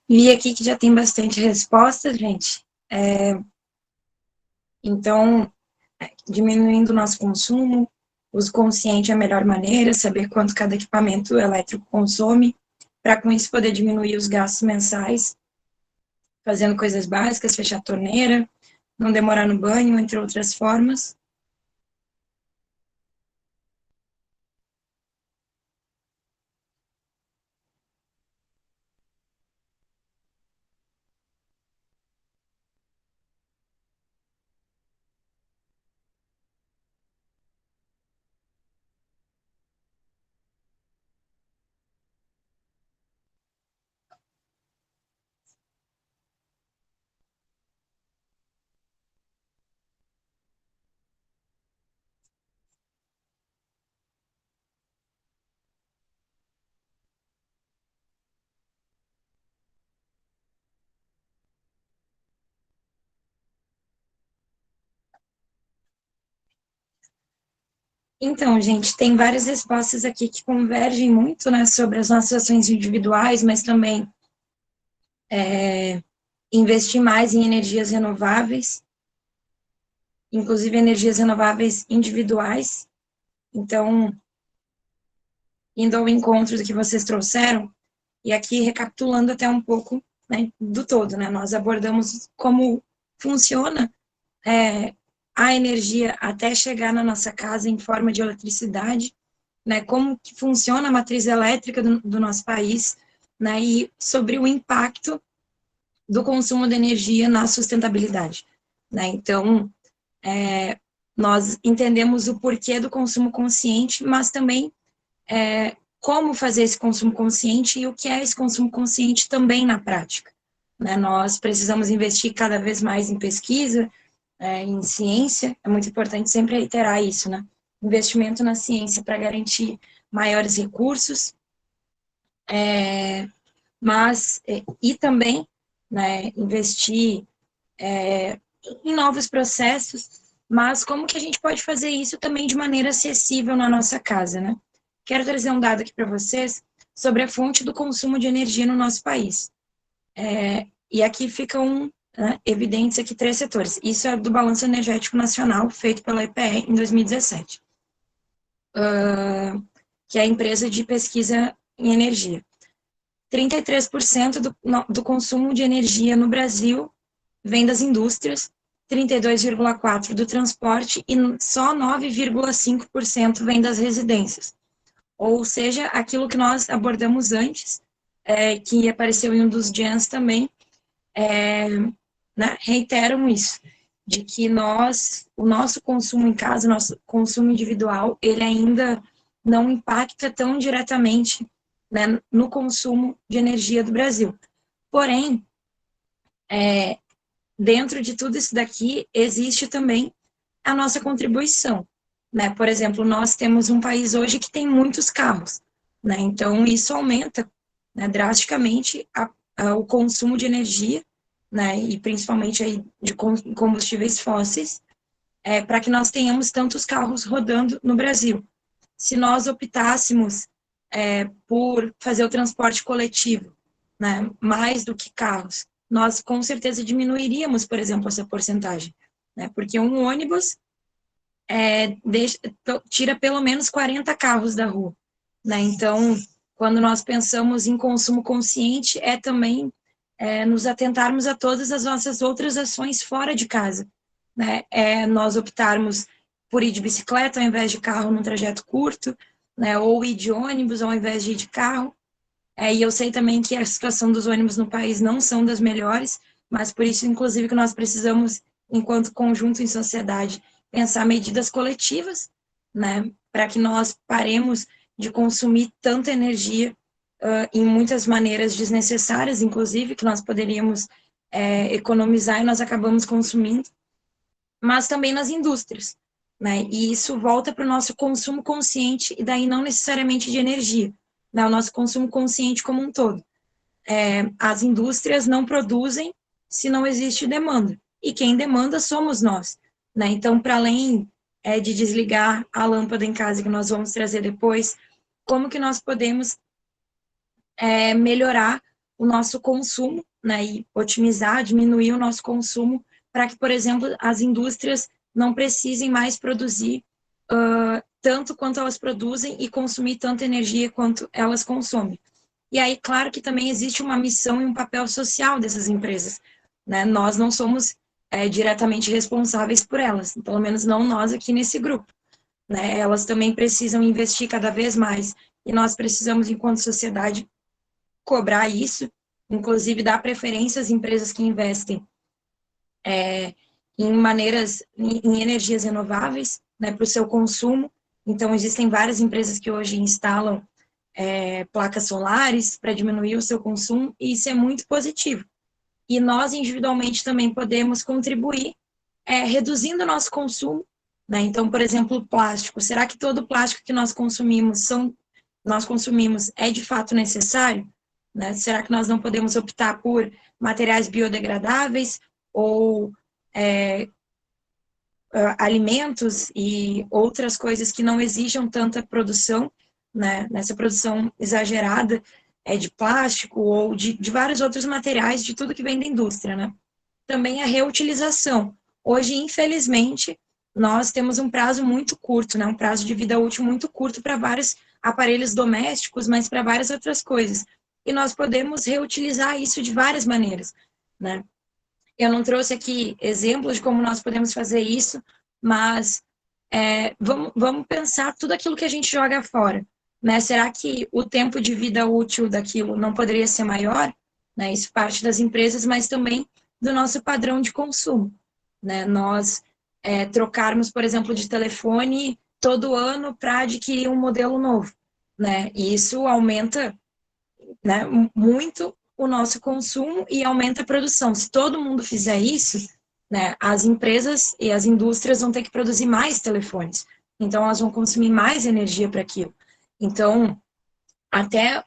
Vi aqui que já tem bastante respostas, gente. Então, diminuindo o nosso consumo, uso consciente é a melhor maneira, saber quanto cada equipamento elétrico consome, para com isso poder diminuir os gastos mensais, fazendo coisas básicas, fechar a torneira, não demorar no banho, entre outras formas. Então, gente, tem várias respostas aqui que convergem muito, né, sobre as nossas ações individuais, mas também investir mais em energias renováveis, inclusive energias renováveis individuais. Então, indo ao encontro do que vocês trouxeram, e aqui recapitulando até um pouco, né, do todo, né, nós abordamos como funciona a energia até chegar na nossa casa em forma de eletricidade, né, como que funciona a matriz elétrica do nosso país, né, e sobre o impacto do consumo de energia na sustentabilidade, né. Então, nós entendemos o porquê do consumo consciente, mas também como fazer esse consumo consciente e o que é esse consumo consciente também na prática, né. Nós precisamos investir cada vez mais em pesquisa, em ciência, é muito importante sempre reiterar isso, né? Investimento na ciência para garantir maiores recursos, mas e também, né, investir em novos processos, mas como que a gente pode fazer isso também de maneira acessível na nossa casa, né? Quero trazer um dado aqui para vocês sobre a fonte do consumo de energia no nosso país. E aqui ficam evidentes aqui 3 setores. Isso é do Balanço Energético Nacional, feito pela EPE em 2017, que é a empresa de pesquisa em energia. 33% do consumo de energia no Brasil vem das indústrias, 32,4% do transporte e só 9,5% vem das residências. Ou seja, aquilo que nós abordamos antes, que apareceu em um dos GENS também, né, reiteram isso, de que o nosso consumo em casa, o nosso consumo individual, ele ainda não impacta tão diretamente, né, no consumo de energia do Brasil. Porém, dentro de tudo isso daqui, existe também a nossa contribuição, né? Por exemplo, nós temos um país hoje que tem muitos carros, né? Então, isso aumenta, né, drasticamente o consumo de energia, né? E principalmente aí de combustíveis fósseis, para que nós tenhamos tantos carros rodando no Brasil. Se nós optássemos por fazer o transporte coletivo, né, mais do que carros, nós com certeza diminuiríamos, por exemplo, essa porcentagem, né, porque um ônibus tira pelo menos 40 carros da rua, né, então, quando nós pensamos em consumo consciente, é também nos atentarmos a todas as nossas outras ações fora de casa, né, nós optarmos por ir de bicicleta ao invés de carro num trajeto curto, né, ou ir de ônibus ao invés de ir de carro, e eu sei também que a situação dos ônibus no país não são das melhores, mas por isso, inclusive, que nós precisamos, enquanto conjunto em sociedade, pensar medidas coletivas, né, para que nós paremos de consumir tanta energia em muitas maneiras desnecessárias, inclusive, que nós poderíamos economizar e nós acabamos consumindo, mas também nas indústrias, né, e isso volta para o nosso consumo consciente, e daí não necessariamente de energia, né, o nosso consumo consciente como um todo. As indústrias não produzem se não existe demanda, e quem demanda somos nós, né? Então, para além de desligar a lâmpada em casa, que nós vamos trazer depois, como que nós podemos melhorar o nosso consumo, né, e otimizar, diminuir o nosso consumo, para que, por exemplo, as indústrias não precisem mais produzir tanto quanto elas produzem e consumir tanta energia quanto elas consomem. E aí, claro que também existe uma missão e um papel social dessas empresas, né? Nós não somos diretamente responsáveis por elas, pelo menos não nós aqui nesse grupo, né? Elas também precisam investir cada vez mais e nós precisamos, enquanto sociedade, cobrar isso, inclusive dar preferência às empresas que investem em maneiras, em energias renováveis, né, para o seu consumo. Então, existem várias empresas que hoje instalam placas solares para diminuir o seu consumo, e isso é muito positivo. E nós, individualmente, também podemos contribuir reduzindo o nosso consumo, né? Então, por exemplo, o plástico. Será que todo o plástico que nós consumimos é de fato necessário? Né? Será que nós não podemos optar por materiais biodegradáveis ou alimentos e outras coisas que não exijam tanta produção, né? Nessa produção exagerada de plástico ou de vários outros materiais, de tudo que vem da indústria, né? Também a reutilização. Hoje, infelizmente, nós temos um prazo muito curto, né? Um prazo de vida útil muito curto para vários aparelhos domésticos, mas para várias outras coisas. E nós podemos reutilizar isso de várias maneiras, né? Eu não trouxe aqui exemplos de como nós podemos fazer isso, mas vamos pensar tudo aquilo que a gente joga fora, né? Será que o tempo de vida útil daquilo não poderia ser maior? Né? Isso parte das empresas, mas também do nosso padrão de consumo, né? Nós trocarmos, por exemplo, de telefone todo ano para adquirir um modelo novo, né? E isso aumenta, né, muito o nosso consumo e aumenta a produção. Se todo mundo fizer isso, né, as empresas e as indústrias vão ter que produzir mais telefones. Então, elas vão consumir mais energia para aquilo. Então, até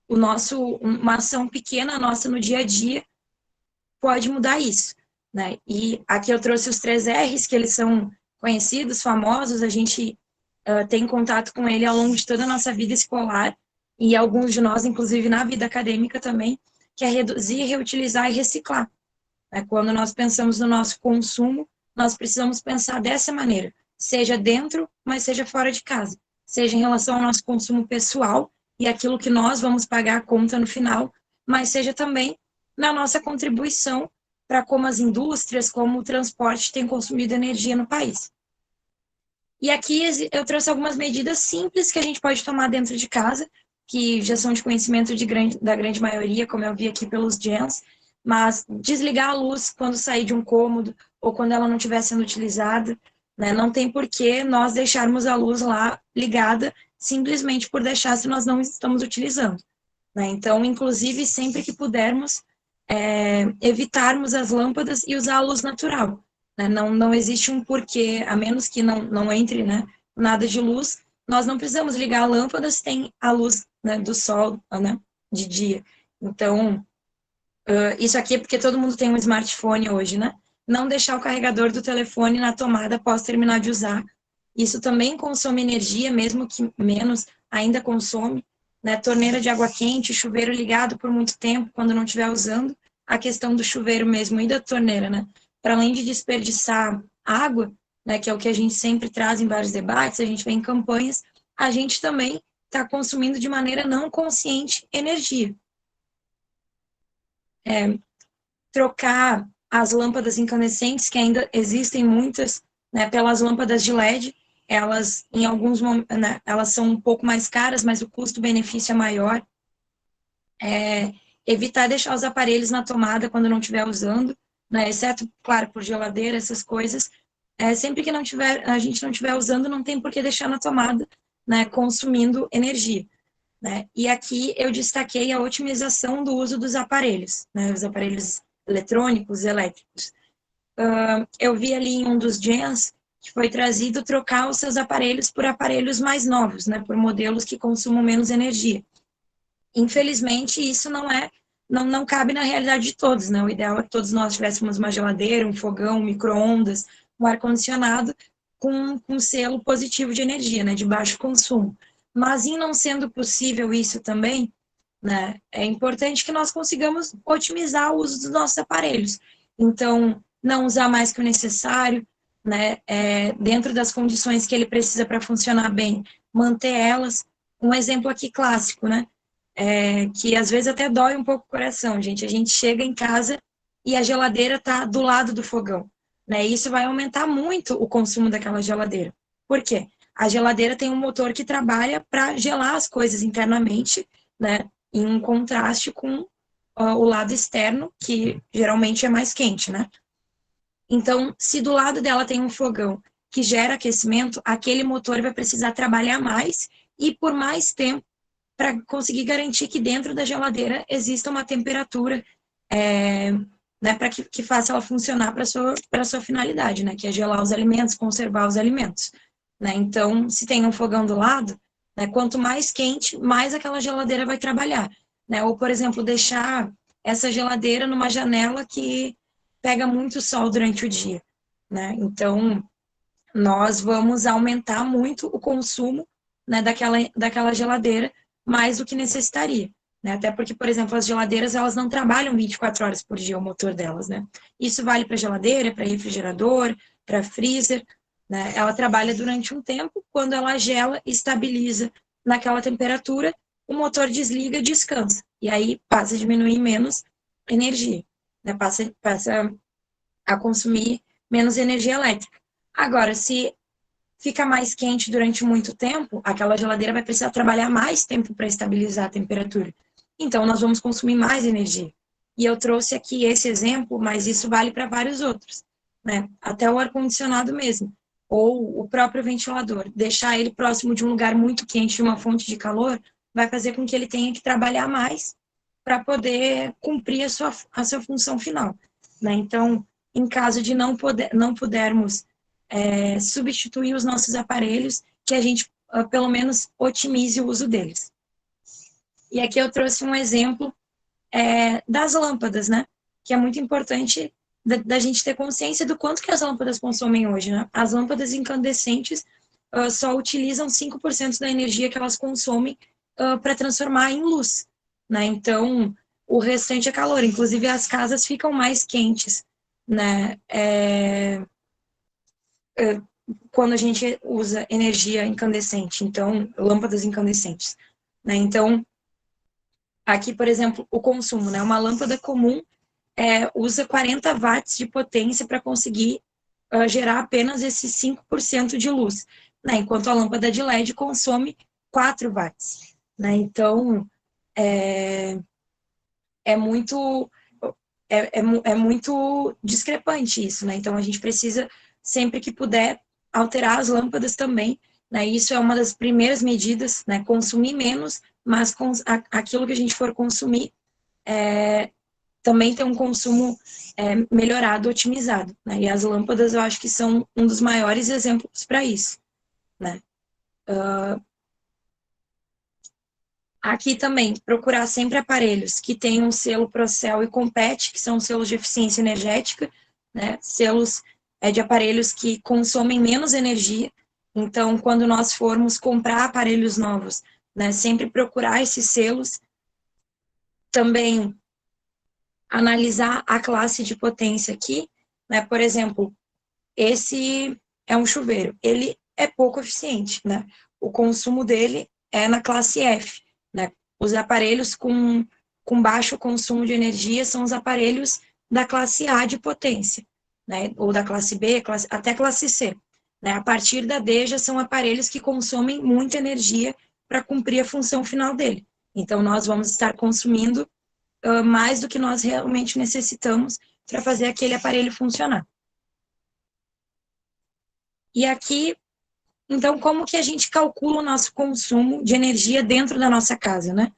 uma ação pequena nossa no dia a dia pode mudar isso, né? E aqui eu trouxe os 3 R's, que eles são conhecidos, famosos, a gente tem contato com ele ao longo de toda a nossa vida escolar, e alguns de nós, inclusive na vida acadêmica também, que é reduzir, reutilizar e reciclar. Quando nós pensamos no nosso consumo, nós precisamos pensar dessa maneira, seja dentro, mas seja fora de casa, seja em relação ao nosso consumo pessoal e aquilo que nós vamos pagar a conta no final, mas seja também na nossa contribuição para como as indústrias, como o transporte tem consumido energia no país. E aqui eu trouxe algumas medidas simples que a gente pode tomar dentro de casa, que já são de conhecimento da grande maioria, como eu vi aqui pelos gens, mas desligar a luz quando sair de um cômodo ou quando ela não estiver sendo utilizada, né? Não tem por que nós deixarmos a luz lá ligada simplesmente por deixar se nós não estamos utilizando, né? Então, inclusive, sempre que pudermos, evitarmos as lâmpadas e usar a luz natural, né? Não existe um porquê, a menos que não entre, né, nada de luz, nós não precisamos ligar a lâmpada se tem a luz, né, do sol, né, de dia. Então, isso aqui é porque todo mundo tem um smartphone hoje, né? Não deixar o carregador do telefone na tomada após terminar de usar. Isso também consome energia, mesmo que menos, ainda consome, né? Torneira de água quente, chuveiro ligado por muito tempo, quando não estiver usando. A questão do chuveiro mesmo e da torneira, né? Para além de desperdiçar água, né, que é o que a gente sempre traz em vários debates, a gente vê em campanhas, a gente também está consumindo de maneira não consciente energia. Trocar as lâmpadas incandescentes, que ainda existem muitas, né, pelas lâmpadas de LED, elas em alguns momentos, né, elas são um pouco mais caras, mas o custo-benefício é maior. Evitar deixar os aparelhos na tomada quando não estiver usando, né, exceto, claro, por geladeira, essas coisas. Sempre que a gente não estiver usando, não tem por que deixar na tomada, né, consumindo energia. Né? E aqui eu destaquei a otimização do uso dos aparelhos, né, os aparelhos eletrônicos, elétricos. Eu vi ali em um dos gens que foi trazido trocar os seus aparelhos por aparelhos mais novos, né, por modelos que consumam menos energia. Infelizmente, isso não cabe na realidade de todos, né? O ideal é que todos nós tivéssemos uma geladeira, um fogão, um micro-ondas, um ar-condicionado com selo positivo de energia, né, de baixo consumo. Mas em não sendo possível isso também, né? É importante que nós consigamos otimizar o uso dos nossos aparelhos. Então, não usar mais que o necessário, né? Dentro das condições que ele precisa para funcionar bem, manter elas. Um exemplo aqui clássico, né? Que às vezes até dói um pouco o coração, gente. A gente chega em casa e a geladeira está do lado do fogão, né? E isso vai aumentar muito o consumo daquela geladeira. Por quê? A geladeira tem um motor que trabalha para gelar as coisas internamente, né? Em um contraste com o lado externo, que geralmente é mais quente, né? Então, se do lado dela tem um fogão que gera aquecimento, aquele motor vai precisar trabalhar mais e por mais tempo para conseguir garantir que dentro da geladeira exista uma temperatura, né, para que faça ela funcionar para sua finalidade, né, que é gelar os alimentos, conservar os alimentos, né? Então, se tem um fogão do lado, né, quanto mais quente, mais aquela geladeira vai trabalhar, né? Ou, por exemplo, deixar essa geladeira numa janela que pega muito sol durante o dia, né? Então, nós vamos aumentar muito o consumo, né, daquela geladeira, mais do que necessitaria, né? Até porque, por exemplo, as geladeiras, elas não trabalham 24 horas por dia, o motor delas, né? Isso vale para geladeira, para refrigerador, para freezer, né? Ela trabalha durante um tempo, quando ela gela, estabiliza naquela temperatura, o motor desliga, descansa, e aí passa a diminuir menos energia, né? Passa a consumir menos energia elétrica. Agora, se fica mais quente durante muito tempo, aquela geladeira vai precisar trabalhar mais tempo para estabilizar a temperatura. Então, nós vamos consumir mais energia. E eu trouxe aqui esse exemplo, mas isso vale para vários outros, né? Até o ar-condicionado mesmo, ou o próprio ventilador. Deixar ele próximo de um lugar muito quente, de uma fonte de calor, vai fazer com que ele tenha que trabalhar mais para poder cumprir a sua função final, né? Então, em caso de não pudermos substituir os nossos aparelhos, que a gente pelo menos otimize o uso deles. E aqui eu trouxe um exemplo das lâmpadas, né? Que é muito importante da gente ter consciência do quanto que as lâmpadas consomem hoje, né? As lâmpadas incandescentes só utilizam 5% da energia que elas consomem para transformar em luz, né? Então, o restante é calor. Inclusive, as casas ficam mais quentes, né? Quando a gente usa energia incandescente, então, lâmpadas incandescentes, né? Então, aqui, por exemplo, o consumo, né? Uma lâmpada comum usa 40 watts de potência para conseguir gerar apenas esses 5% de luz, né? Enquanto a lâmpada de LED consome 4 watts, né? Então, é muito é muito discrepante isso, né? Então a gente precisa sempre que puder alterar as lâmpadas também, né? Isso é uma das primeiras medidas, né? Consumir menos, mas aquilo que a gente for consumir também ter um consumo melhorado, otimizado, né? E as lâmpadas eu acho que são um dos maiores exemplos para isso, né? Aqui também, procurar sempre aparelhos que tenham selo Procel e Compete, que são selos de eficiência energética, né? Selos de aparelhos que consomem menos energia. Então, quando nós formos comprar aparelhos novos, né, sempre procurar esses selos. Também analisar a classe de potência aqui, né? Por exemplo, esse é um chuveiro, ele é pouco eficiente, né? O consumo dele é na classe F, né? Os aparelhos com baixo consumo de energia são os aparelhos da classe A de potência, né? Ou da classe B, até classe C. Né? A partir da D já são aparelhos que consomem muita energia para cumprir a função final dele. Então, nós vamos estar consumindo mais do que nós realmente necessitamos para fazer aquele aparelho funcionar. E aqui, então, como que a gente calcula o nosso consumo de energia dentro da nossa casa, né?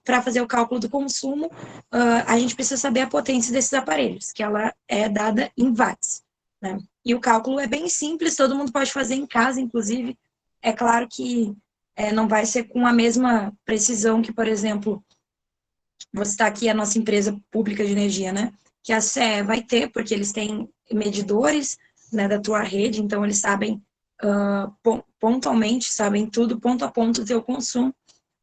Para fazer o cálculo do consumo, a gente precisa saber a potência desses aparelhos, que ela é dada em watts, né? E o cálculo é bem simples, todo mundo pode fazer em casa, inclusive. É claro que não vai ser com a mesma precisão que, por exemplo, vou citar aqui a nossa empresa pública de energia, né? Que a CE vai ter, porque eles têm medidores, né, da tua rede, então eles sabem pontualmente, sabem tudo, ponto a ponto, do teu consumo.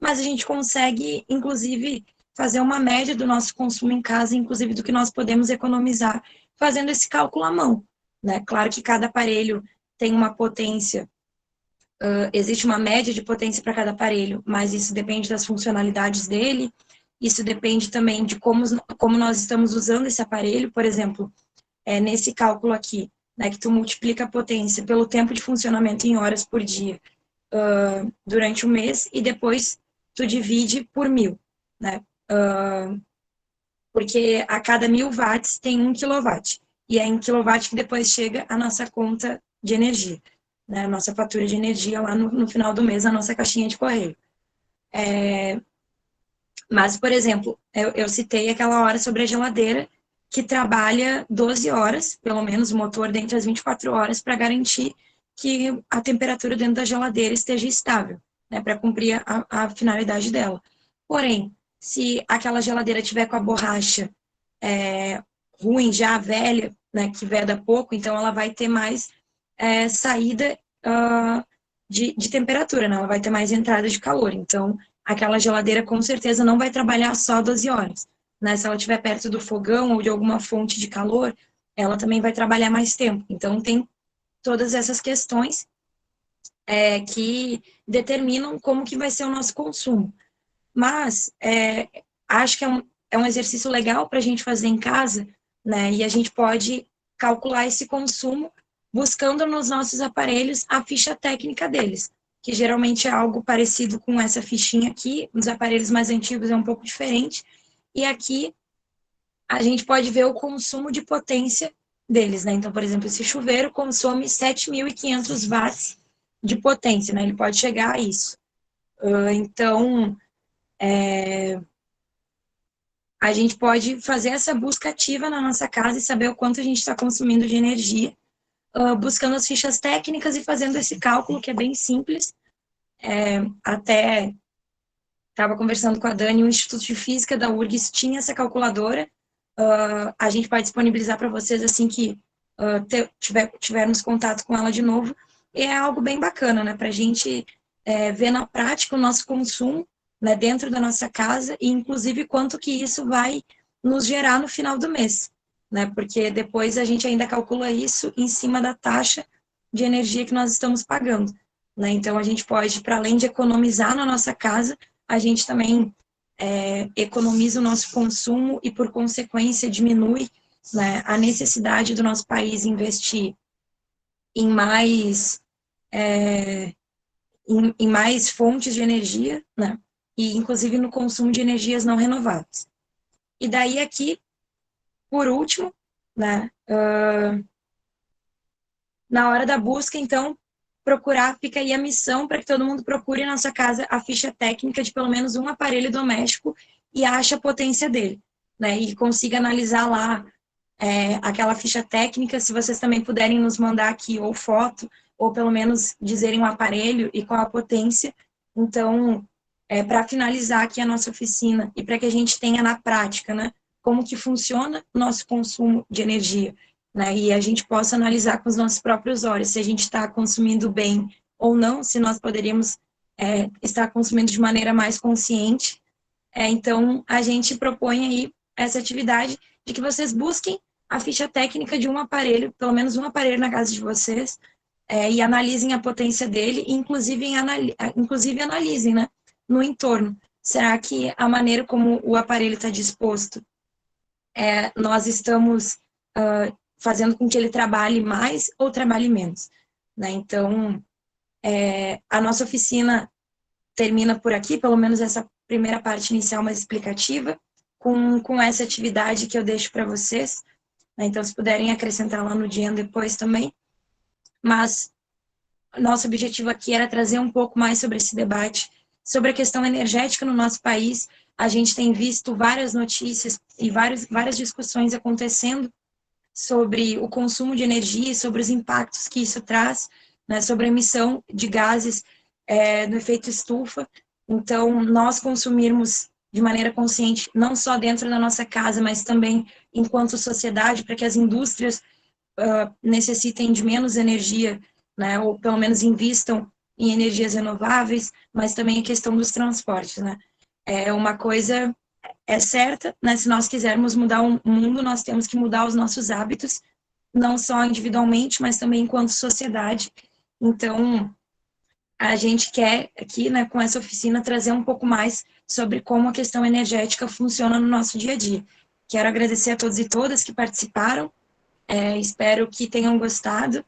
mas a gente consegue, inclusive, fazer uma média do nosso consumo em casa, inclusive do que nós podemos economizar, fazendo esse cálculo à mão, né? Claro que cada aparelho tem uma potência, existe uma média de potência para cada aparelho, mas isso depende das funcionalidades dele, isso depende também de como nós estamos usando esse aparelho, por exemplo, nesse cálculo aqui, né, que tu multiplica a potência pelo tempo de funcionamento em horas por dia durante um mês e depois tu divide por 1.000, né? Porque a cada 1.000 watts tem 1 kW. E é em quilowatt que depois chega a nossa conta de energia, né? A nossa fatura de energia lá no final do mês, a nossa caixinha de correio. Mas, por exemplo, eu citei aquela hora sobre a geladeira, que trabalha 12 horas, pelo menos o motor dentro das 24 horas, para garantir que a temperatura dentro da geladeira esteja estável, né, para cumprir a finalidade dela. Porém, se aquela geladeira tiver com a borracha ruim, já velha, né, que veda pouco, então ela vai ter mais saída de temperatura, né, ela vai ter mais entrada de calor. Então, aquela geladeira com certeza não vai trabalhar só 12 horas. Né? Se ela estiver perto do fogão ou de alguma fonte de calor, ela também vai trabalhar mais tempo. Então, tem todas essas questões que determinam como que vai ser o nosso consumo. Mas acho que é um exercício legal para a gente fazer em casa, né? E a gente pode calcular esse consumo buscando nos nossos aparelhos a ficha técnica deles, que geralmente é algo parecido com essa fichinha aqui. Nos aparelhos mais antigos é um pouco diferente. E aqui a gente pode ver o consumo de potência deles, né? Então, por exemplo, esse chuveiro consome 7.500 watts de potência, né? Ele pode chegar a isso. Então, a gente pode fazer essa busca ativa na nossa casa e saber o quanto a gente está consumindo de energia, buscando as fichas técnicas e fazendo esse cálculo, que é bem simples. Até estava conversando com a Dani, o Instituto de Física da URGS tinha essa calculadora. A gente vai disponibilizar para vocês assim que tivermos contato com ela de novo. E é algo bem bacana, né? Para a gente ver na prática o nosso consumo, né, dentro da nossa casa e, inclusive, quanto que isso vai nos gerar no final do mês, né? Porque depois a gente ainda calcula isso em cima da taxa de energia que nós estamos pagando, né? Então, a gente pode, para além de economizar na nossa casa, a gente também economiza o nosso consumo e, por consequência, diminui, né, a necessidade do nosso país investir em mais em mais fontes de energia, né? E inclusive no consumo de energias não renováveis. E daí aqui, por último, né, na hora da busca, então, procurar, fica aí a missão para que todo mundo procure na sua casa a ficha técnica de pelo menos um aparelho doméstico e ache a potência dele, né? E consiga analisar lá aquela ficha técnica. Se vocês também puderem nos mandar aqui ou foto, ou pelo menos dizerem o aparelho e qual a potência. Então, para finalizar aqui a nossa oficina e para que a gente tenha na prática, né, como que funciona o nosso consumo de energia, né, e a gente possa analisar com os nossos próprios olhos se a gente está consumindo bem ou não, se nós poderíamos estar consumindo de maneira mais consciente. Então, a gente propõe aí essa atividade de que vocês busquem a ficha técnica de um aparelho, pelo menos um aparelho na casa de vocês, e analisem a potência dele, e inclusive analisem, né, no entorno. Será que a maneira como o aparelho está disposto, nós estamos fazendo com que ele trabalhe mais ou trabalhe menos? Né? Então, a nossa oficina termina por aqui, pelo menos essa primeira parte inicial mais explicativa, com essa atividade que eu deixo para vocês. Né? Então, se puderem acrescentar lá no dia depois também. Mas nosso objetivo aqui era trazer um pouco mais sobre esse debate, sobre a questão energética no nosso país. A gente tem visto várias notícias e várias discussões acontecendo sobre o consumo de energia e sobre os impactos que isso traz, né, sobre a emissão de gases no efeito estufa. Então, nós consumirmos de maneira consciente, não só dentro da nossa casa, mas também enquanto sociedade, para que as indústrias necessitem de menos energia, né, ou pelo menos invistam em energias renováveis, mas também a questão dos transportes, né? Uma coisa é certa, né? Se nós quisermos mudar o mundo, nós temos que mudar os nossos hábitos, não só individualmente, mas também enquanto sociedade. Então, a gente quer aqui, né, com essa oficina, trazer um pouco mais sobre como a questão energética funciona no nosso dia a dia. Quero agradecer a todos e todas que participaram, espero que tenham gostado.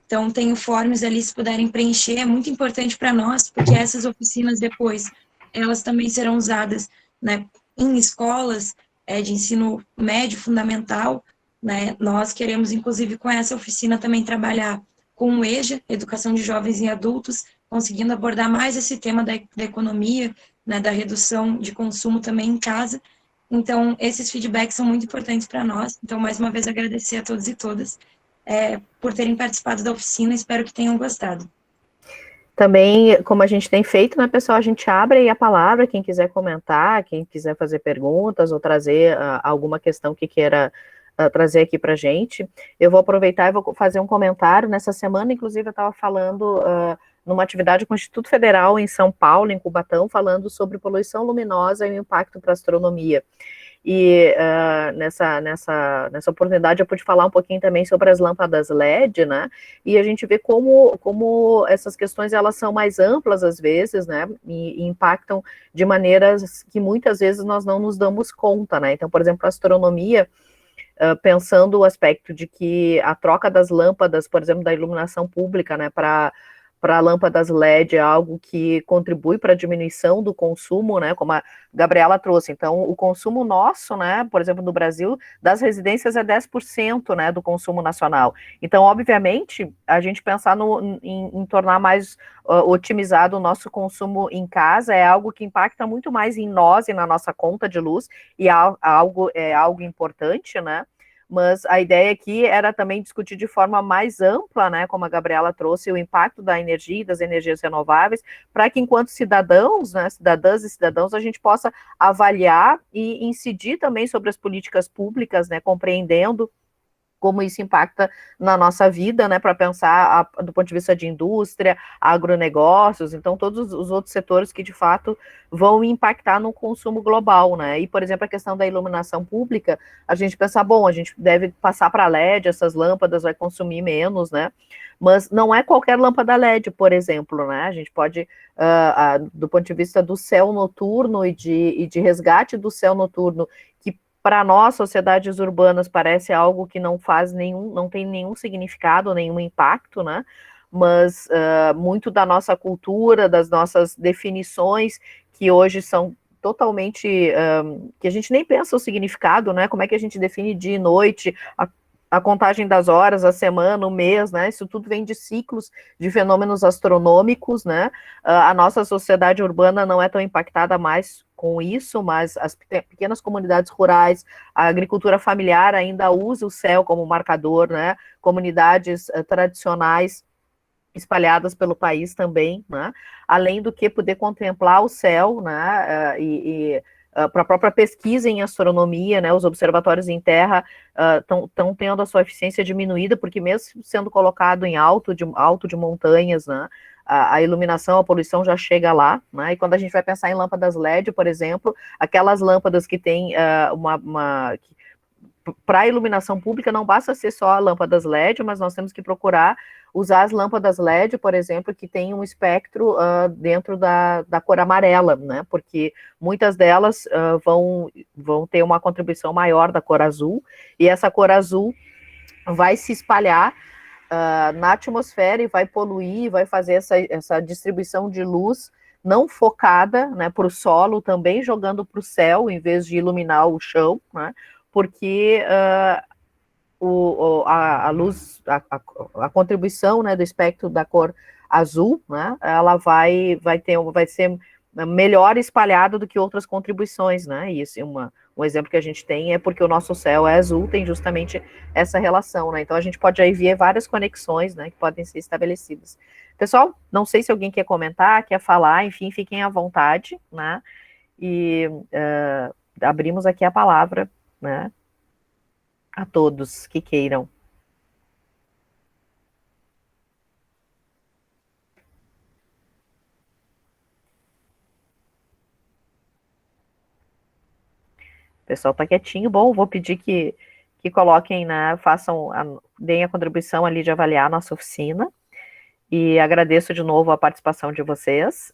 Então, tem o forms ali, se puderem preencher, é muito importante para nós, porque essas oficinas depois, elas também serão usadas, né, em escolas de ensino médio, fundamental, né, nós queremos, inclusive, com essa oficina também trabalhar com o EJA, Educação de Jovens e Adultos, conseguindo abordar mais esse tema da economia, né, da redução de consumo também em casa. Então, esses feedbacks são muito importantes para nós. Então, mais uma vez, agradecer a todos e todas por terem participado da oficina, espero que tenham gostado. Também, como a gente tem feito, né, pessoal, a gente abre aí a palavra, quem quiser comentar, quem quiser fazer perguntas ou trazer alguma questão que queira trazer aqui para a gente. Eu vou aproveitar e vou fazer um comentário. Nessa semana, inclusive, eu estava falando numa atividade com o Instituto Federal em São Paulo, em Cubatão, falando sobre poluição luminosa e o impacto para a astronomia. E nessa oportunidade eu pude falar um pouquinho também sobre as lâmpadas LED, né? E a gente vê como essas questões elas são mais amplas às vezes, né? E impactam de maneiras que muitas vezes nós não nos damos conta, né? Então, por exemplo, a astronomia, pensando o aspecto de que a troca das lâmpadas, por exemplo, da iluminação pública, né, para lâmpadas LED é algo que contribui para a diminuição do consumo, né, como a Gabriela trouxe. Então, o consumo nosso, né, por exemplo, no Brasil, das residências é 10%, né, do consumo nacional. Então, obviamente, a gente pensar em tornar mais otimizado o nosso consumo em casa é algo que impacta muito mais em nós e na nossa conta de luz, e é algo importante, né? Mas a ideia aqui era também discutir de forma mais ampla, né, como a Gabriela trouxe, o impacto da energia e das energias renováveis, para que enquanto cidadãos, né, cidadãs e cidadãos, a gente possa avaliar e incidir também sobre as políticas públicas, né, compreendendo como isso impacta na nossa vida, né, para pensar do ponto de vista de indústria, agronegócios, então todos os outros setores que de fato vão impactar no consumo global, né, e por exemplo a questão da iluminação pública, a gente pensa, bom, a gente deve passar para LED, essas lâmpadas vai consumir menos, né, mas não é qualquer lâmpada LED, por exemplo, né, a gente pode, do ponto de vista do céu noturno e de resgate do céu noturno, que para nós, sociedades urbanas, parece algo que não tem nenhum significado, nenhum impacto, né? Mas muito da nossa cultura, das nossas definições, que hoje são totalmente, que a gente nem pensa o significado, né? Como é que a gente define dia e noite, a contagem das horas, a semana, o mês, né? Isso tudo vem de ciclos de fenômenos astronômicos, né? A nossa sociedade urbana não é tão impactada mais com isso, mas as pequenas comunidades rurais, a agricultura familiar ainda usa o céu como marcador, né? Comunidades tradicionais espalhadas pelo país também, né? Além do que poder contemplar o céu, né? Para a própria pesquisa em astronomia, né, os observatórios em terra estão tendo a sua eficiência diminuída, porque mesmo sendo colocado em alto de montanhas, né, a iluminação, a poluição já chega lá, né, e quando a gente vai pensar em lâmpadas LED, por exemplo, aquelas lâmpadas que têm para a iluminação pública não basta ser só lâmpadas LED, mas nós temos que procurar usar as lâmpadas LED, por exemplo, que tem um espectro dentro da cor amarela, né? Porque muitas delas vão ter uma contribuição maior da cor azul, e essa cor azul vai se espalhar na atmosfera e vai poluir, vai fazer essa distribuição de luz não focada, né, para o solo, também jogando para o céu, em vez de iluminar o chão, né? Porque a luz, a contribuição, né, do espectro da cor azul, né, ela vai ser melhor espalhada do que outras contribuições, né, e assim, um exemplo que a gente tem é porque o nosso céu é azul, tem justamente essa relação, né, então a gente pode aí ver várias conexões, né, que podem ser estabelecidas. Pessoal, não sei se alguém quer comentar, quer falar, enfim, fiquem à vontade, né, e abrimos aqui a palavra, né, a todos que queiram. pessoal está quietinho. Bom, vou pedir que coloquem, né, deem a contribuição ali de avaliar a nossa oficina. E agradeço de novo a participação de vocês.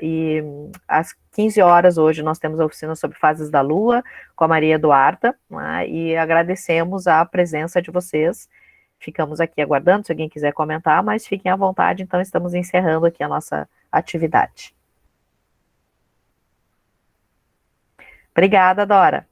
E às 15 horas hoje nós temos a oficina sobre fases da Lua com a Maria Eduarda, né, e agradecemos a presença de vocês. Ficamos aqui aguardando, se alguém quiser comentar, mas fiquem à vontade, então estamos encerrando aqui a nossa atividade. Obrigada, Dora.